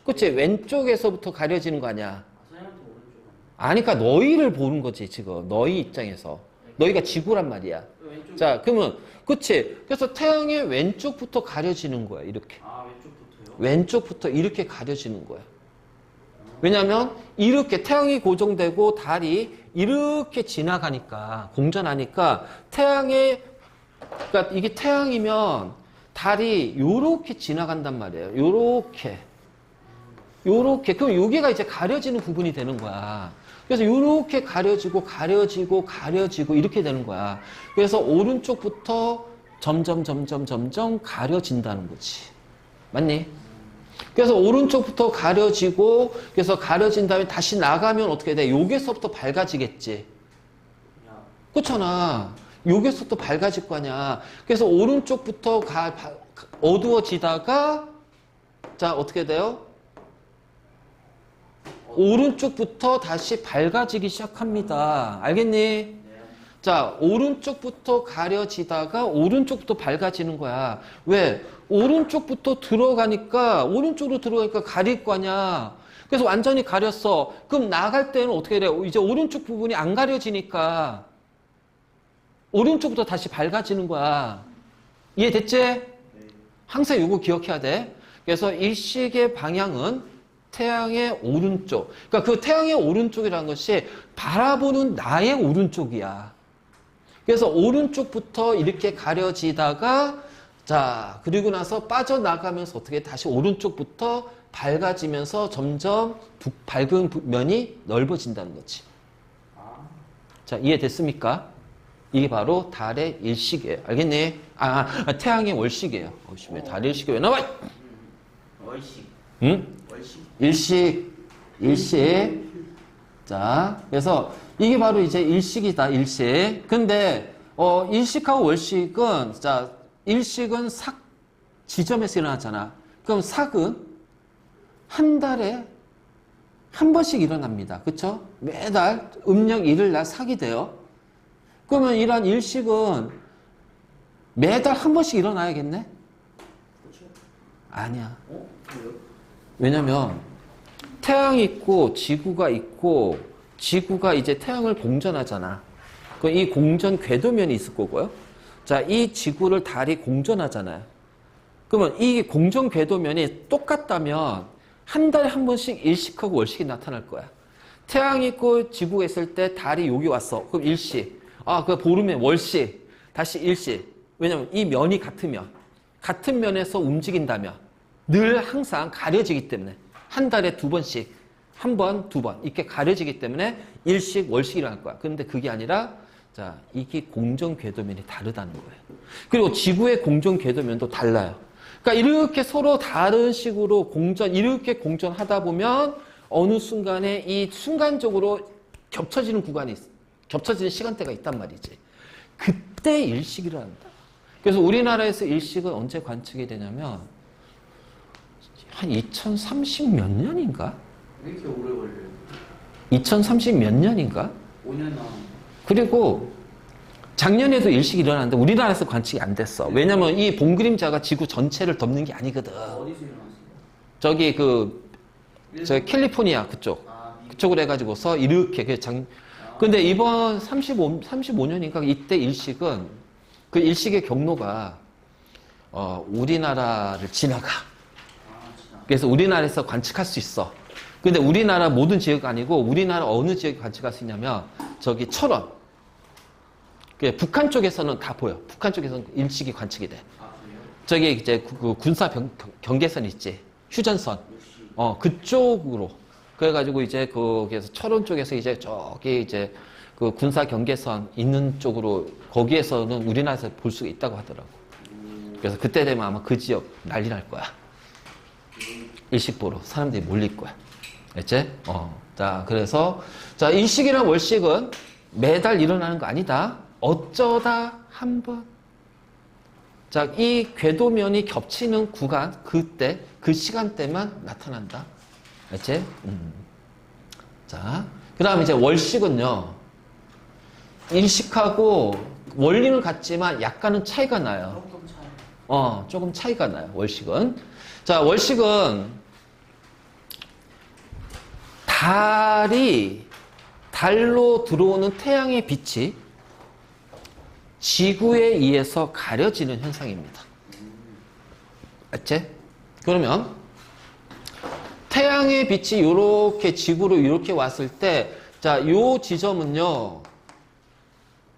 그치? 왼쪽에서부터 가려지는 거 아니야. 선생님한테 오른쪽. 아니, 그러니까 너희를 보는 거지, 지금. 너희 입장에서. 너희가 지구란 말이야. 왼쪽. 자, 그러면, 그치? 그래서 태양의 왼쪽부터 가려지는 거야, 이렇게. 아, 왼쪽부터요? 왼쪽부터 이렇게 가려지는 거야. 왜냐하면 이렇게 태양이 고정되고 달이 이렇게 지나가니까 공전하니까 그러니까 이게 태양이면 달이 요렇게 지나간단 말이에요. 요렇게. 그럼 여기가 이제 가려지는 부분이 되는 거야. 그래서 요렇게 가려지고 이렇게 되는 거야. 그래서 오른쪽부터 점점 가려진다는 거지. 맞니? 그래서 오른쪽부터 가려지고, 그래서 가려진 다음에 다시 나가면 어떻게 돼? 여기서부터 밝아지겠지. 그렇잖아. 여기서부터 밝아질 거 아니야. 그래서 오른쪽부터 어두워지다가, 자, 어떻게 돼요? 오른쪽부터 다시 밝아지기 시작합니다. 알겠니? 자, 오른쪽부터 가려지다가 오른쪽부터 밝아지는 거야. 왜? 오른쪽으로 들어가니까 가릴 거 아니야. 그래서 완전히 가렸어. 그럼 나갈 때는 어떻게 돼요? 이제 오른쪽 부분이 안 가려지니까 오른쪽부터 다시 밝아지는 거야. 이해됐지? 항상 이거 기억해야 돼. 그래서 일식의 방향은 태양의 오른쪽. 그러니까 그 태양의 오른쪽이라는 것이 바라보는 나의 오른쪽이야. 그래서 오른쪽부터 이렇게 가려지다가 자, 그리고 나서 빠져나가면서 어떻게 다시 오른쪽부터 밝아지면서 점점 밝은 면이 넓어진다는 거지. 자, 이해됐습니까? 이게 바로 달의 일식이에요. 알겠니? 태양의 월식이에요. 왜 달의 일식이 왜 나와? 월식. 응? 월식. 일식. 자, 그래서 이게 바로 이제 일식이다, 일식. 근데, 일식하고 월식은, 자, 일식은 삭 지점에서 일어나잖아. 그럼 삭은 한 달에 한 번씩 일어납니다. 그쵸? 매달 음력 1일 날 삭이 돼요. 그러면 이러한 일식은 매달 한 번씩 일어나야겠네? 아니야. 왜냐면 태양이 있고 지구가 있고 지구가 이제 태양을 공전하잖아. 그럼 이 공전 궤도면이 있을 거고요. 자, 이 지구를 달이 공전하잖아요. 그러면 이 공전 궤도면이 똑같다면 한 달에 한 번씩 일식하고 월식이 나타날 거야. 태양이 있고 지구가 있을 때 달이 여기 왔어. 그럼 일식. 그 보름에 월식. 다시 일식. 왜냐면 이 면이 같으면, 같은 면에서 움직인다면 늘 항상 가려지기 때문에 한 달에 두 번씩, 한 번, 두 번 이렇게 가려지기 때문에 일식, 월식이 일어날 거야. 그런데 그게 아니라 자, 이게 공전 궤도면이 다르다는 거예요. 그리고 지구의 공전 궤도면도 달라요. 그러니까 이렇게 서로 다른 식으로 이렇게 공전하다 보면 어느 순간에 이 순간적으로 겹쳐지는 구간이 있어. 겹쳐지는 시간대가 있단 말이지. 그때 일식이 일어난다. 그래서 우리나라에서 일식은 언제 관측이 되냐면 한 2030 몇 년인가? 왜 이렇게 오래 걸려요? 2030 몇 년인가? 5년 남았는데. 그리고 작년에도 일식이 일어났는데 우리나라에서 관측이 안 됐어. 왜냐면 이 봉그림자가 지구 전체를 덮는 게 아니거든. 어디서 일어났어요? 저기 저 캘리포니아 그쪽으로 해가지고서 이렇게 근데 이번 35년인가 이때 일식은 그 일식의 경로가 우리나라를 지나가. 그래서 우리나라에서 관측할 수 있어. 근데 우리나라 모든 지역 아니고 우리나라 어느 지역에 관측할 수 있냐면 저기 철원. 북한 쪽에서는 다 보여. 북한 쪽에서는 일식이 관측이 돼. 저기 이제 그 군사 경계선 있지. 휴전선. 그쪽으로. 그래가지고 이제 거기에서 철원 쪽에서 이제 저기 이제 그 군사 경계선 있는 쪽으로 거기에서는 우리나라에서 볼 수가 있다고 하더라고. 그래서 그때 되면 아마 그 지역 난리 날 거야. 일식 보러 사람들이 몰릴 거야. 알지? 자, 그래서 자, 일식이랑 월식은 매달 일어나는 거 아니다. 어쩌다 한 번. 자, 이 궤도면이 겹치는 구간, 그때, 그 시간대만 나타난다. 알지? 자, 그 다음에 이제 월식은요, 일식하고 원리는 같지만 약간은 차이가 나요. 조금 차이. 조금 차이가 나요, 월식은. 자, 월식은 달로 들어오는 태양의 빛이 지구에 의해서 가려지는 현상입니다. 알지? 그러면 태양의 빛이 이렇게 지구로 이렇게 왔을 때, 자, 요 지점은요,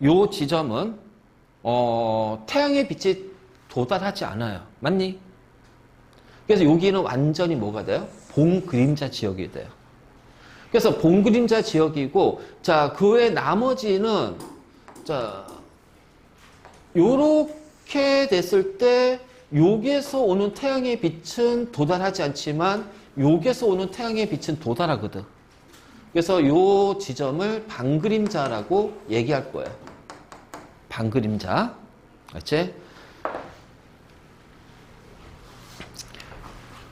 요 지점은, 태양의 빛이 도달하지 않아요. 맞니? 그래서 여기는 완전히 뭐가 돼요? 봉그림자 지역이 돼요. 그래서 봉그림자 지역이고, 자, 그 외 나머지는, 자, 요렇게 됐을 때, 여기에서 오는 태양의 빛은 도달하지 않지만, 여기에서 오는 태양의 빛은 도달하거든. 그래서 요 지점을 반그림자라고 얘기할 거예요. 반그림자. 그렇지?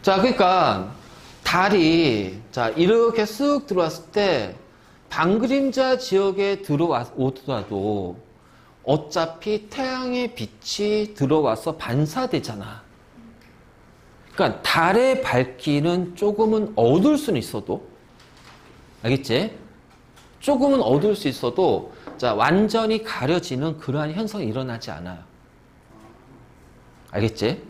자, 그러니까 달이 자 이렇게 쓱 들어왔을 때 반그림자 지역에 들어오더라도 어차피 태양의 빛이 들어와서 반사되잖아. 그러니까 달의 밝기는 조금은 어두울 수는 있어도, 알겠지? 조금은 어두울 수 있어도 자 완전히 가려지는 그러한 현상이 일어나지 않아요. 알겠지?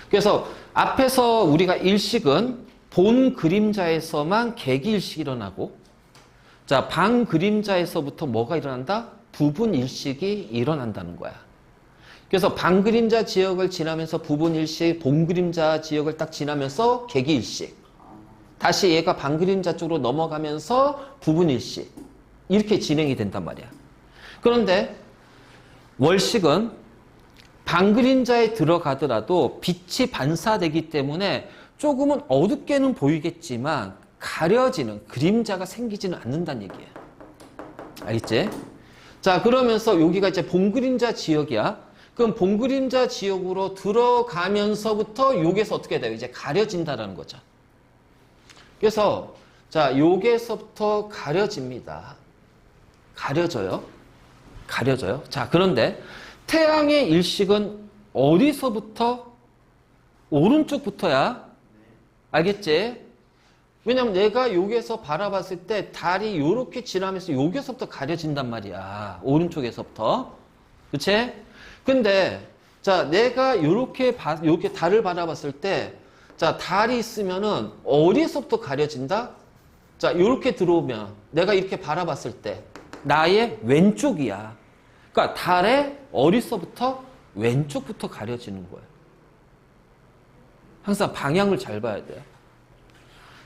그래서 앞에서 우리가 일식은 본 그림자에서만 객일식이 일어나고, 자 반그림자에서부터 뭐가 일어난다? 부분 일식이 일어난다는 거야. 그래서 반그림자 지역을 지나면서 부분 일식, 본 그림자 지역을 딱 지나면서 객기 일식. 다시 얘가 반그림자 쪽으로 넘어가면서 부분 일식. 이렇게 진행이 된단 말이야. 그런데 월식은 반그림자에 들어가더라도 빛이 반사되기 때문에 조금은 어둡게는 보이겠지만 가려지는 그림자가 생기지는 않는다는 얘기예요. 알겠지? 자, 그러면서 여기가 이제 본그림자 지역이야. 그럼 본그림자 지역으로 들어가면서부터 여기에서 어떻게 돼요? 이제 가려진다라는 거죠. 그래서 자, 여기에서부터 가려집니다. 가려져요. 가려져요. 자, 그런데 태양의 일식은 어디서부터? 오른쪽부터야. 알겠지? 왜냐면 내가 여기에서 바라봤을 때 달이 이렇게 지나면서 여기서부터 가려진단 말이야. 오른쪽에서부터. 그치? 근데, 자, 내가 이렇게 달을 바라봤을 때, 자, 달이 있으면은 어디서부터 가려진다? 자, 이렇게 들어오면, 내가 이렇게 바라봤을 때, 나의 왼쪽이야. 그러니까 달의 어디서부터? 왼쪽부터 가려지는 거예요. 항상 방향을 잘 봐야 돼요.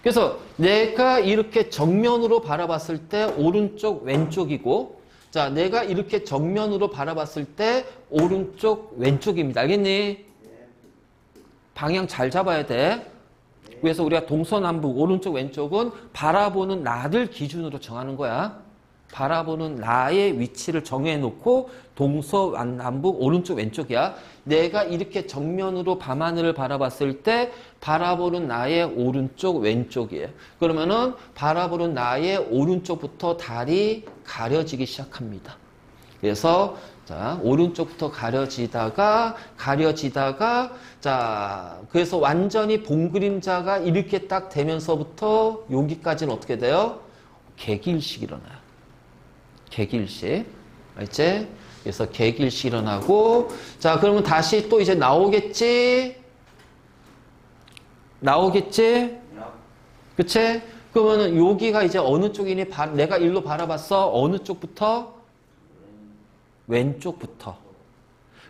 그래서 내가 이렇게 정면으로 바라봤을 때 오른쪽 왼쪽이고, 자 내가 이렇게 정면으로 바라봤을 때 오른쪽 왼쪽입니다. 알겠니? 방향 잘 잡아야 돼. 그래서 우리가 동서남북 오른쪽 왼쪽은 바라보는 나를 기준으로 정하는 거야. 바라보는 나의 위치를 정해놓고 동서남북 오른쪽 왼쪽이야. 내가 이렇게 정면으로 밤하늘을 바라봤을 때 바라보는 나의 오른쪽 왼쪽이에요. 그러면은 바라보는 나의 오른쪽부터 달이 가려지기 시작합니다. 그래서 자 오른쪽부터 가려지다가 자 그래서 완전히 봉그림자가 이렇게 딱 되면서부터 여기까지는 어떻게 돼요? 객일식 일어나요. 객일식. 알지? 그래서 객일식 일어나고, 자, 그러면 다시 또 이제 나오겠지? 나오겠지? 그치? 그러면은 여기가 이제 어느 쪽이니? 내가 일로 바라봤어? 어느 쪽부터? 왼쪽부터.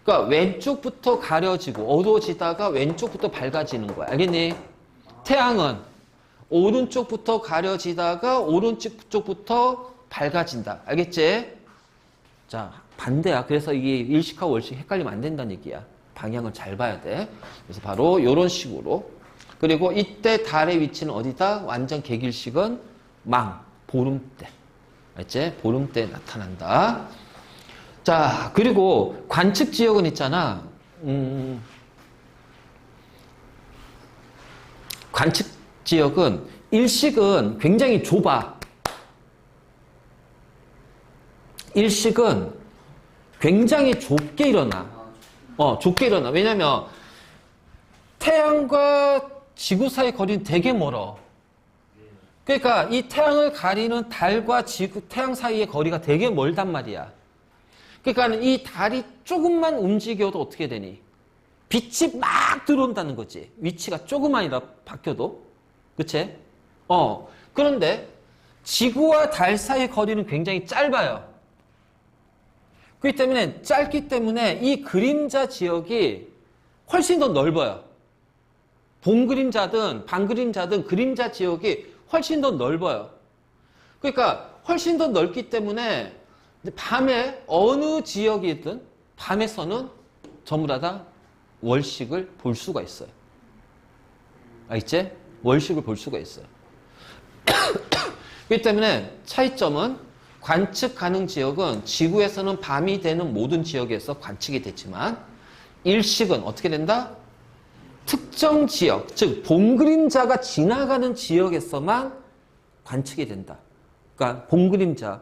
그러니까 왼쪽부터 가려지고 어두워지다가 왼쪽부터 밝아지는 거야. 알겠니? 태양은 오른쪽부터 가려지다가 오른쪽부터 밝아진다. 알겠지? 자, 반대야. 그래서 이게 일식과 월식 헷갈리면 안 된다는 얘기야. 방향을 잘 봐야 돼. 그래서 바로 이런 식으로. 그리고 이때 달의 위치는 어디다? 완전 객일식은 보름때. 알겠지? 보름때 나타난다. 자, 그리고 관측 지역은 있잖아. 관측 지역은 일식은 굉장히 좁아. 일식은 굉장히 좁게 일어나. 좁게 일어나. 왜냐면 태양과 지구 사이 거리는 되게 멀어. 그러니까 이 태양을 가리는 달과 태양 사이의 거리가 되게 멀단 말이야. 그러니까 이 달이 조금만 움직여도 어떻게 되니? 빛이 막 들어온다는 거지. 위치가 조금만이라 바뀌어도. 그치? 그런데 지구와 달 사이의 거리는 굉장히 짧아요. 그렇기 때문에 짧기 때문에 이 그림자 지역이 훨씬 더 넓어요. 봉그림자든 반그림자든 그림자 지역이 훨씬 더 넓어요. 그러니까 훨씬 더 넓기 때문에 밤에 어느 지역이든 밤에서는 전부 다 월식을 볼 수가 있어요. 알겠지? 월식을 볼 수가 있어요. 그렇기 때문에 차이점은 관측 가능 지역은 지구에서는 밤이 되는 모든 지역에서 관측이 되지만 일식은 어떻게 된다? 특정 지역, 즉 봉그림자가 지나가는 지역에서만 관측이 된다. 그러니까 봉그림자,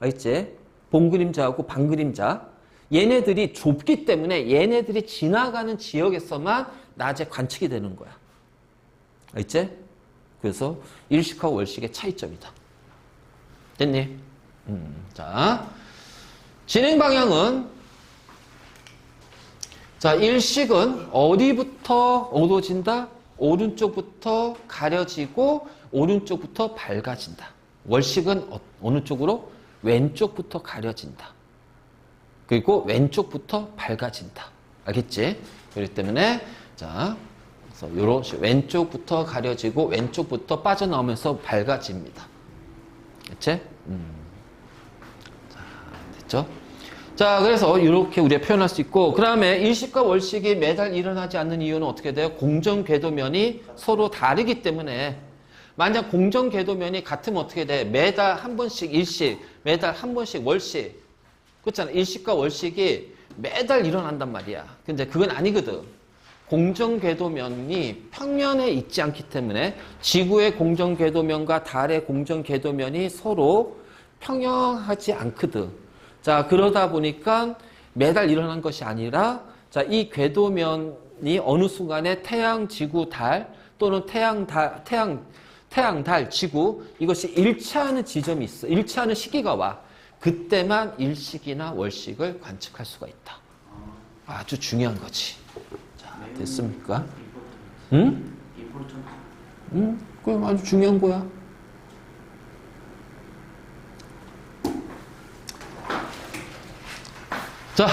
알겠지? 봉그림자하고 반그림자 얘네들이 좁기 때문에 얘네들이 지나가는 지역에서만 낮에 관측이 되는 거야. 알겠지? 그래서 일식하고 월식의 차이점이다. 됐니? 자, 진행 방향은 자, 일식은 어디부터 어두워진다? 오른쪽부터 가려지고 오른쪽부터 밝아진다. 월식은 어느 쪽으로? 왼쪽부터 가려진다. 그리고 왼쪽부터 밝아진다. 알겠지? 그렇기 때문에 자, 그래서 요런 왼쪽부터 가려지고 왼쪽부터 빠져나오면서 밝아집니다. 그치? 자, 됐죠? 자, 그래서 이렇게 우리가 표현할 수 있고, 그 다음에 일식과 월식이 매달 일어나지 않는 이유는 어떻게 돼요? 공정궤도면이 서로 다르기 때문에, 만약 공정궤도면이 같으면 어떻게 돼? 매달 한 번씩 일식, 매달 한 번씩 월식. 그렇잖아. 일식과 월식이 매달 일어난단 말이야. 근데 그건 아니거든. 공정궤도면이 평면에 있지 않기 때문에 지구의 공정궤도면과 달의 공정궤도면이 서로 평행하지 않거든. 자, 그러다 보니까 매달 일어난 것이 아니라, 자, 이 궤도면이 어느 순간에 태양, 지구, 달, 또는 태양, 달, 지구, 이것이 일치하는 지점이 있어. 일치하는 시기가 와. 그때만 일식이나 월식을 관측할 수가 있다. 아주 중요한 거지. 자, 됐습니까? 응? 그럼 아주 중요한 거야. 자,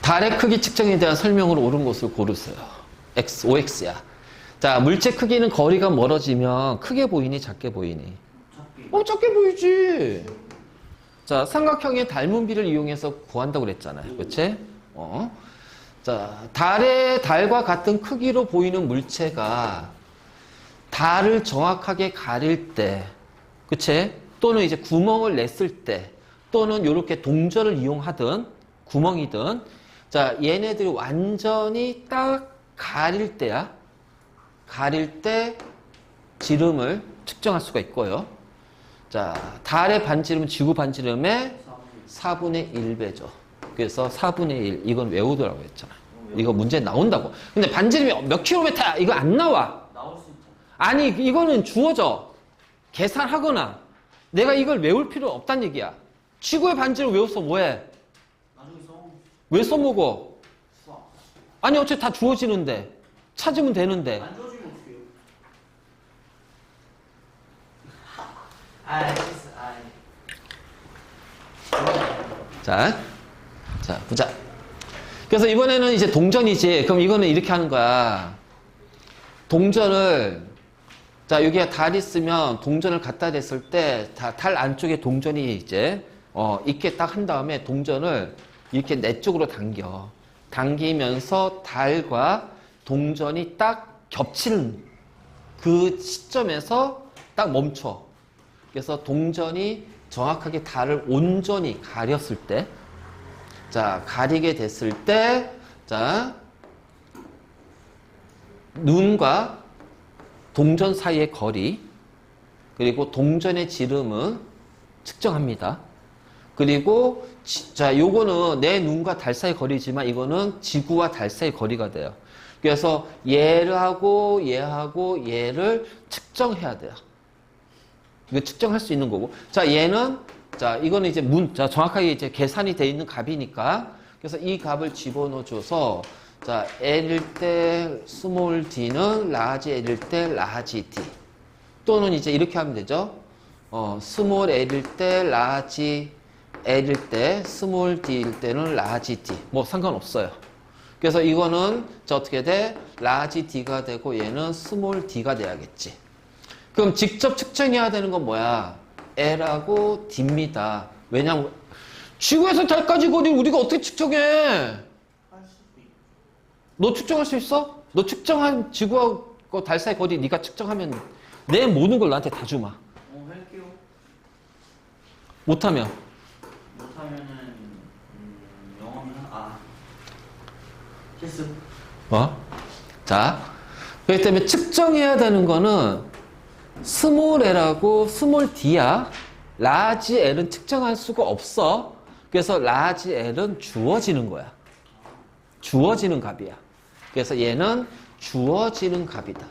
달의 크기 측정에 대한 설명으로 옳은 것을 고르세요. X, OX야. 자, 물체 크기는 거리가 멀어지면 크게 보이니 작게 보이니? 작게 보이지. 자, 삼각형의 닮은비를 이용해서 구한다고 그랬잖아요. 그치? 자, 달과 같은 크기로 보이는 물체가 달을 정확하게 가릴 때, 그치? 또는 이제 구멍을 냈을 때, 또는 이렇게 동전을 이용하든 구멍이든, 자, 얘네들이 완전히 딱 가릴 때야. 가릴 때 지름을 측정할 수가 있고요. 자, 달의 반지름은 지구 반지름의 4분의 1배죠. 그래서 4분의 1, 이건 외우더라고 했잖아. 이거 문제 나온다고. 근데 반지름이 몇 킬로미터야? 이거 안 나와. 나올 수 있죠. 아니, 이거는 주어져. 계산하거나. 내가 이걸 외울 필요 없단 얘기야. 지구의 반지름 외워서 뭐해? 나중에 써. 왜 써먹어? 수학. 아니, 어차피 다 주어지는데. 찾으면 되는데. 안 좋아지면 어떡해요? 아이, 실수, 아이. 자, 보자. 그래서 이번에는 이제 동전이지. 그럼 이거는 이렇게 하는 거야. 동전을, 자, 여기에 달 있으면 동전을 갖다 댔을 때, 달 안쪽에 동전이 이제, 있게 딱 한 다음에 동전을 이렇게 내 쪽으로 당겨. 당기면서 달과 동전이 딱 겹치는 그 시점에서 딱 멈춰. 그래서 동전이 정확하게 달을 온전히 가렸을 때, 자, 가리게 됐을 때, 자, 눈과 동전 사이의 거리, 그리고 동전의 지름은 측정합니다. 그리고, 자, 요거는 내 눈과 달 사이 거리지만 이거는 지구와 달 사이 거리가 돼요. 그래서 얘하고 얘를 측정해야 돼요. 이거 측정할 수 있는 거고. 자, 얘는, 자, 이거는 이제 자, 정확하게 이제 계산이 돼 있는 값이니까. 그래서 이 값을 집어넣어줘서, 자, L일 때 스몰 d는 라지 L일 때 라지 D. 또는 이제 이렇게 하면 되죠. 스몰 L일 때 라지 L일 때 스몰 D일 때는 라지 D. 뭐 상관없어요. 그래서 이거는 자 어떻게 돼? 라지 D가 되고 얘는 스몰 D가 돼야겠지. 그럼 직접 측정해야 되는 건 뭐야? L하고 D입니다. 왜냐면 지구에서 달까지 거리 우리가 어떻게 측정해? 할 수도 있고. 너 측정할 수 있어? 너 측정한 지구하고 달 사이 거리 네가 측정하면 내 모든 걸 나한테 다 주마. 할게요. 못하면 못하면은 영어는 실수. 자, 그렇기 때문에 측정해야 되는 거는 스몰 L하고 스몰 D야. 라지 L은 측정할 수가 없어. 그래서 라지 L은 주어지는 거야. 주어지는 값이야. 그래서 얘는 주어지는 값이다.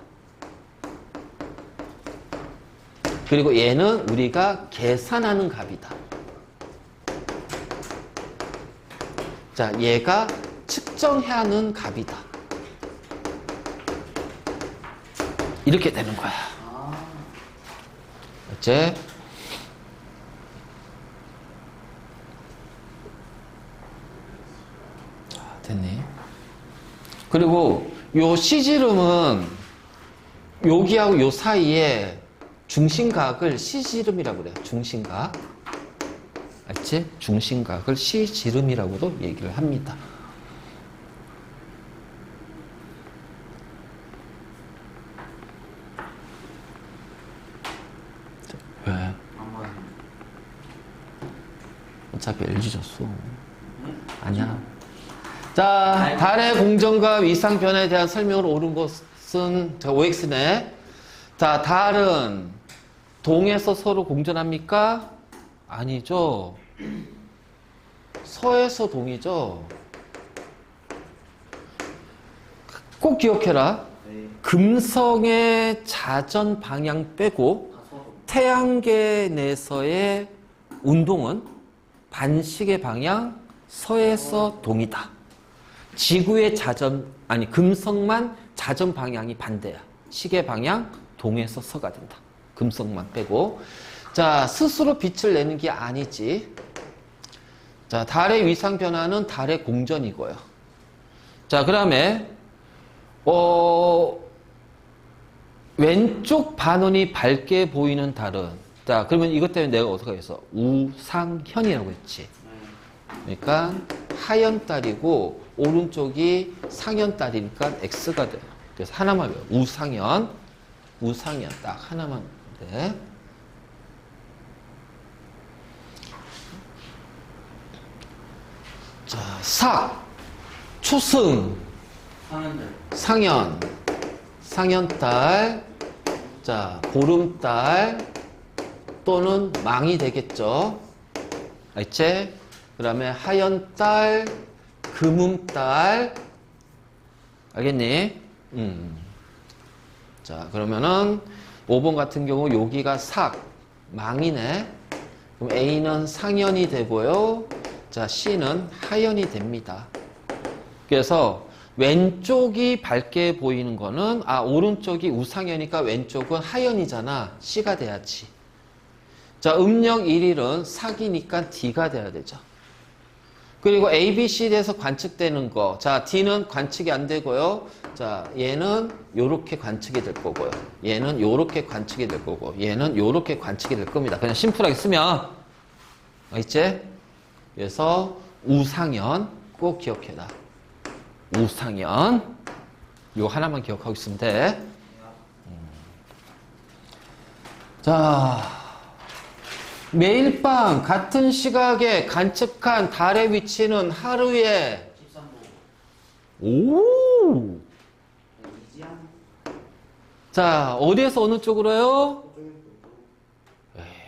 그리고 얘는 우리가 계산하는 값이다. 자, 얘가 측정해야 하는 값이다. 이렇게 되는 거야. 이제 자, 됐네. 그리고 요 C지름은 여기하고 요 사이에 중심각을 C지름이라고 그래요. 중심각. 알지? 중심각을 C지름이라고도 얘기를 합니다. 왜? 한번. 어차피 LG 졌어. 아니야. 자, 달의 공전과 위상 변화에 대한 설명을 옳은 것은 OX네. 자, 달은 동에서 서로 공전합니까? 아니죠. 서에서 동이죠. 꼭 기억해라. 네. 금성의 자전 방향 빼고 태양계 내에서의 운동은 반시계 방향 서에서 동이다. 지구의 금성만 자전 방향이 반대야. 시계 방향 동에서 서가 된다. 금성만 빼고. 자, 스스로 빛을 내는 게 아니지. 자, 달의 위상 변화는 달의 공전이고요. 자, 그 다음에 왼쪽 반원이 밝게 보이는 달은, 자, 그러면 이것 때문에 내가 어떻게 했어? 우상현이라고 했지. 그러니까 하연 달이고 오른쪽이 상현 달이니까 X가 돼. 그래서 하나만 외워. 우상현, 우상현 딱 하나만 돼. 자, 삭, 초승, 상현들. 상현, 상현달, 자, 보름달 또는 망이 되겠죠. 알지? 그 다음에 하연달, 금음달, 알겠니? 자, 그러면은 5번 같은 경우 여기가 삭, 망이네. 그럼 A는 상현이 되고요. 자, C는 하연이 됩니다. 그래서 왼쪽이 밝게 보이는 거는, 오른쪽이 우상현이니까 왼쪽은 하연이잖아. C가 돼야지. 자, 음력 1일은 삭이니까 D가 돼야 되죠. 그리고 A, B, C에서 관측되는 거. 자, D는 관측이 안 되고요. 자, 얘는 요렇게 관측이 될 거고요. 얘는 요렇게 관측이 될 거고, 얘는 요렇게 관측이 될 겁니다. 그냥 심플하게 쓰면. 알겠지? 그래서 우상현 꼭 기억해라. 우상현. 요 하나만 기억하고 있으면 돼. 자, 매일 밤 같은 시각에 관측한 달의 위치는 하루에 13도. 오! 이지양. 자, 어디에서 어느 쪽으로요?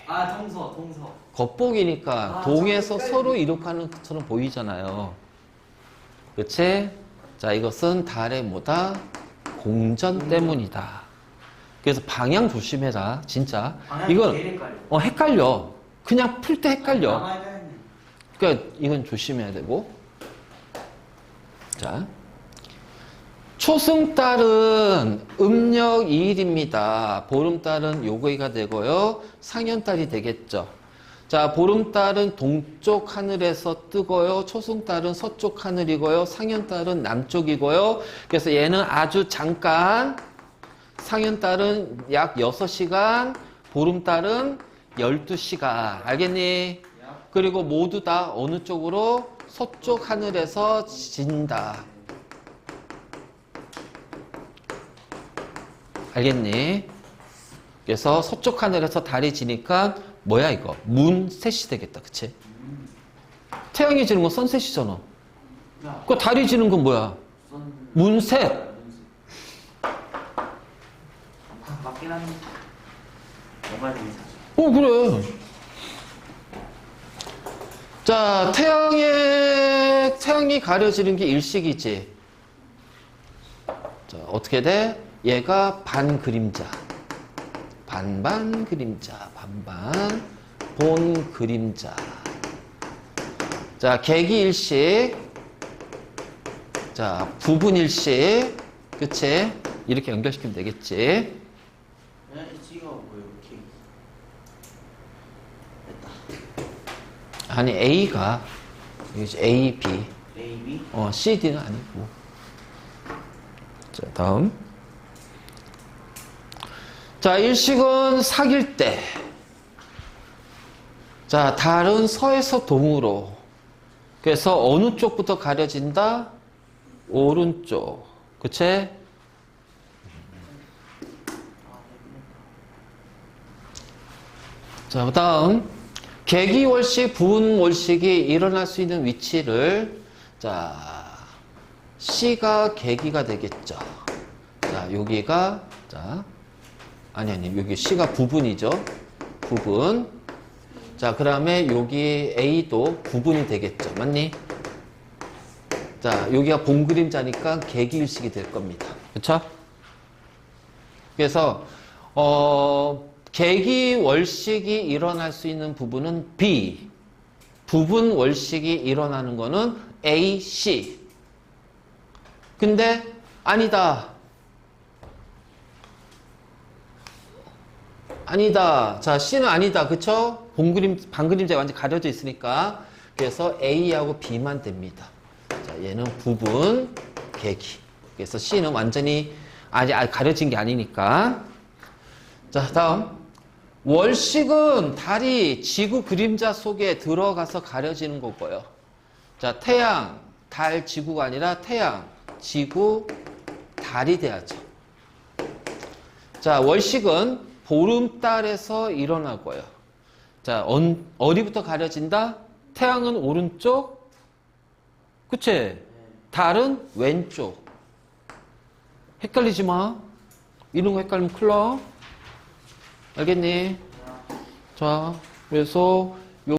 동서. 겉보기니까 동에서 서로 이룩하는 것처럼 보이잖아요. 그치? 자, 이것은 달의 뭐다? 공전 때문이다. 그래서 방향 조심해라, 진짜. 이건 헷갈려. 그냥 풀 때 헷갈려. 그러니까 이건 조심해야 되고. 자, 초승달은 음력 2일입니다. 보름달은 요거가 되고요. 상현달이 되겠죠. 자, 보름달은 동쪽 하늘에서 뜨고요. 초승달은 서쪽 하늘이고요. 상현달은 남쪽이고요. 그래서 얘는 아주 잠깐, 상현달은 약 6시간, 보름달은 12시간. 알겠니? 그리고 모두 다 어느 쪽으로? 서쪽 하늘에서 진다. 알겠니? 그래서 서쪽 하늘에서 달이 지니까 뭐야 이거? 문셋이 되겠다. 그치? 태양이 지는 건 선셋이잖아. 그 달이 지는 건 뭐야? 문셋. 맞긴 한데 뭐가 되게 사실. 그래. 자, 태양이 가려지는 게 일식이지. 자, 어떻게 돼? 얘가 반 그림자. 반반 그림자. 반반 본 그림자. 자, 계기 일식. 자, 부분 일식. 그치? 이렇게 연결시키면 되겠지. 네, 지가 뭐예요? 이렇게 됐다. 아니, A가, 이게 A, B. A, B. CD는 아니고. 자, 다음. 자, 일식은 사귈 때. 자, 달은 서에서 동으로. 그래서 어느 쪽부터 가려진다? 오른쪽. 그치? 자, 그 다음. 계기월식, 부분월식이 일어날 수 있는 위치를, 자, C가 계기가 되겠죠. 자, 여기가, 자, 아니, 여기 C가 부분이죠. 부분. 자, 그 다음에 여기 A도 부분이 되겠죠. 맞니? 자, 여기가 본 그림자니까 계기일식이 될 겁니다. 그쵸? 그래서, 계기월식이 일어날 수 있는 부분은 B. 부분월식이 일어나는 거는 A, C. 근데, 아니다. 아니다. 자, C는 아니다. 그쵸? 반그림자가 완전 가려져 있으니까. 그래서 A하고 B만 됩니다. 자, 얘는 부분, 계기. 그래서 C는 완전히 아직 가려진 게 아니니까. 자, 다음. 월식은 달이 지구 그림자 속에 들어가서 가려지는 거고요. 자, 태양, 달, 지구가 아니라 태양, 지구, 달이 돼야죠. 자, 월식은 보름달에서 일어나고요. 자, 어디부터 가려진다? 태양은 오른쪽, 그치? 달은 왼쪽. 헷갈리지 마. 이런 거 헷갈리면 큰일 나. 알겠니? 자, 그래서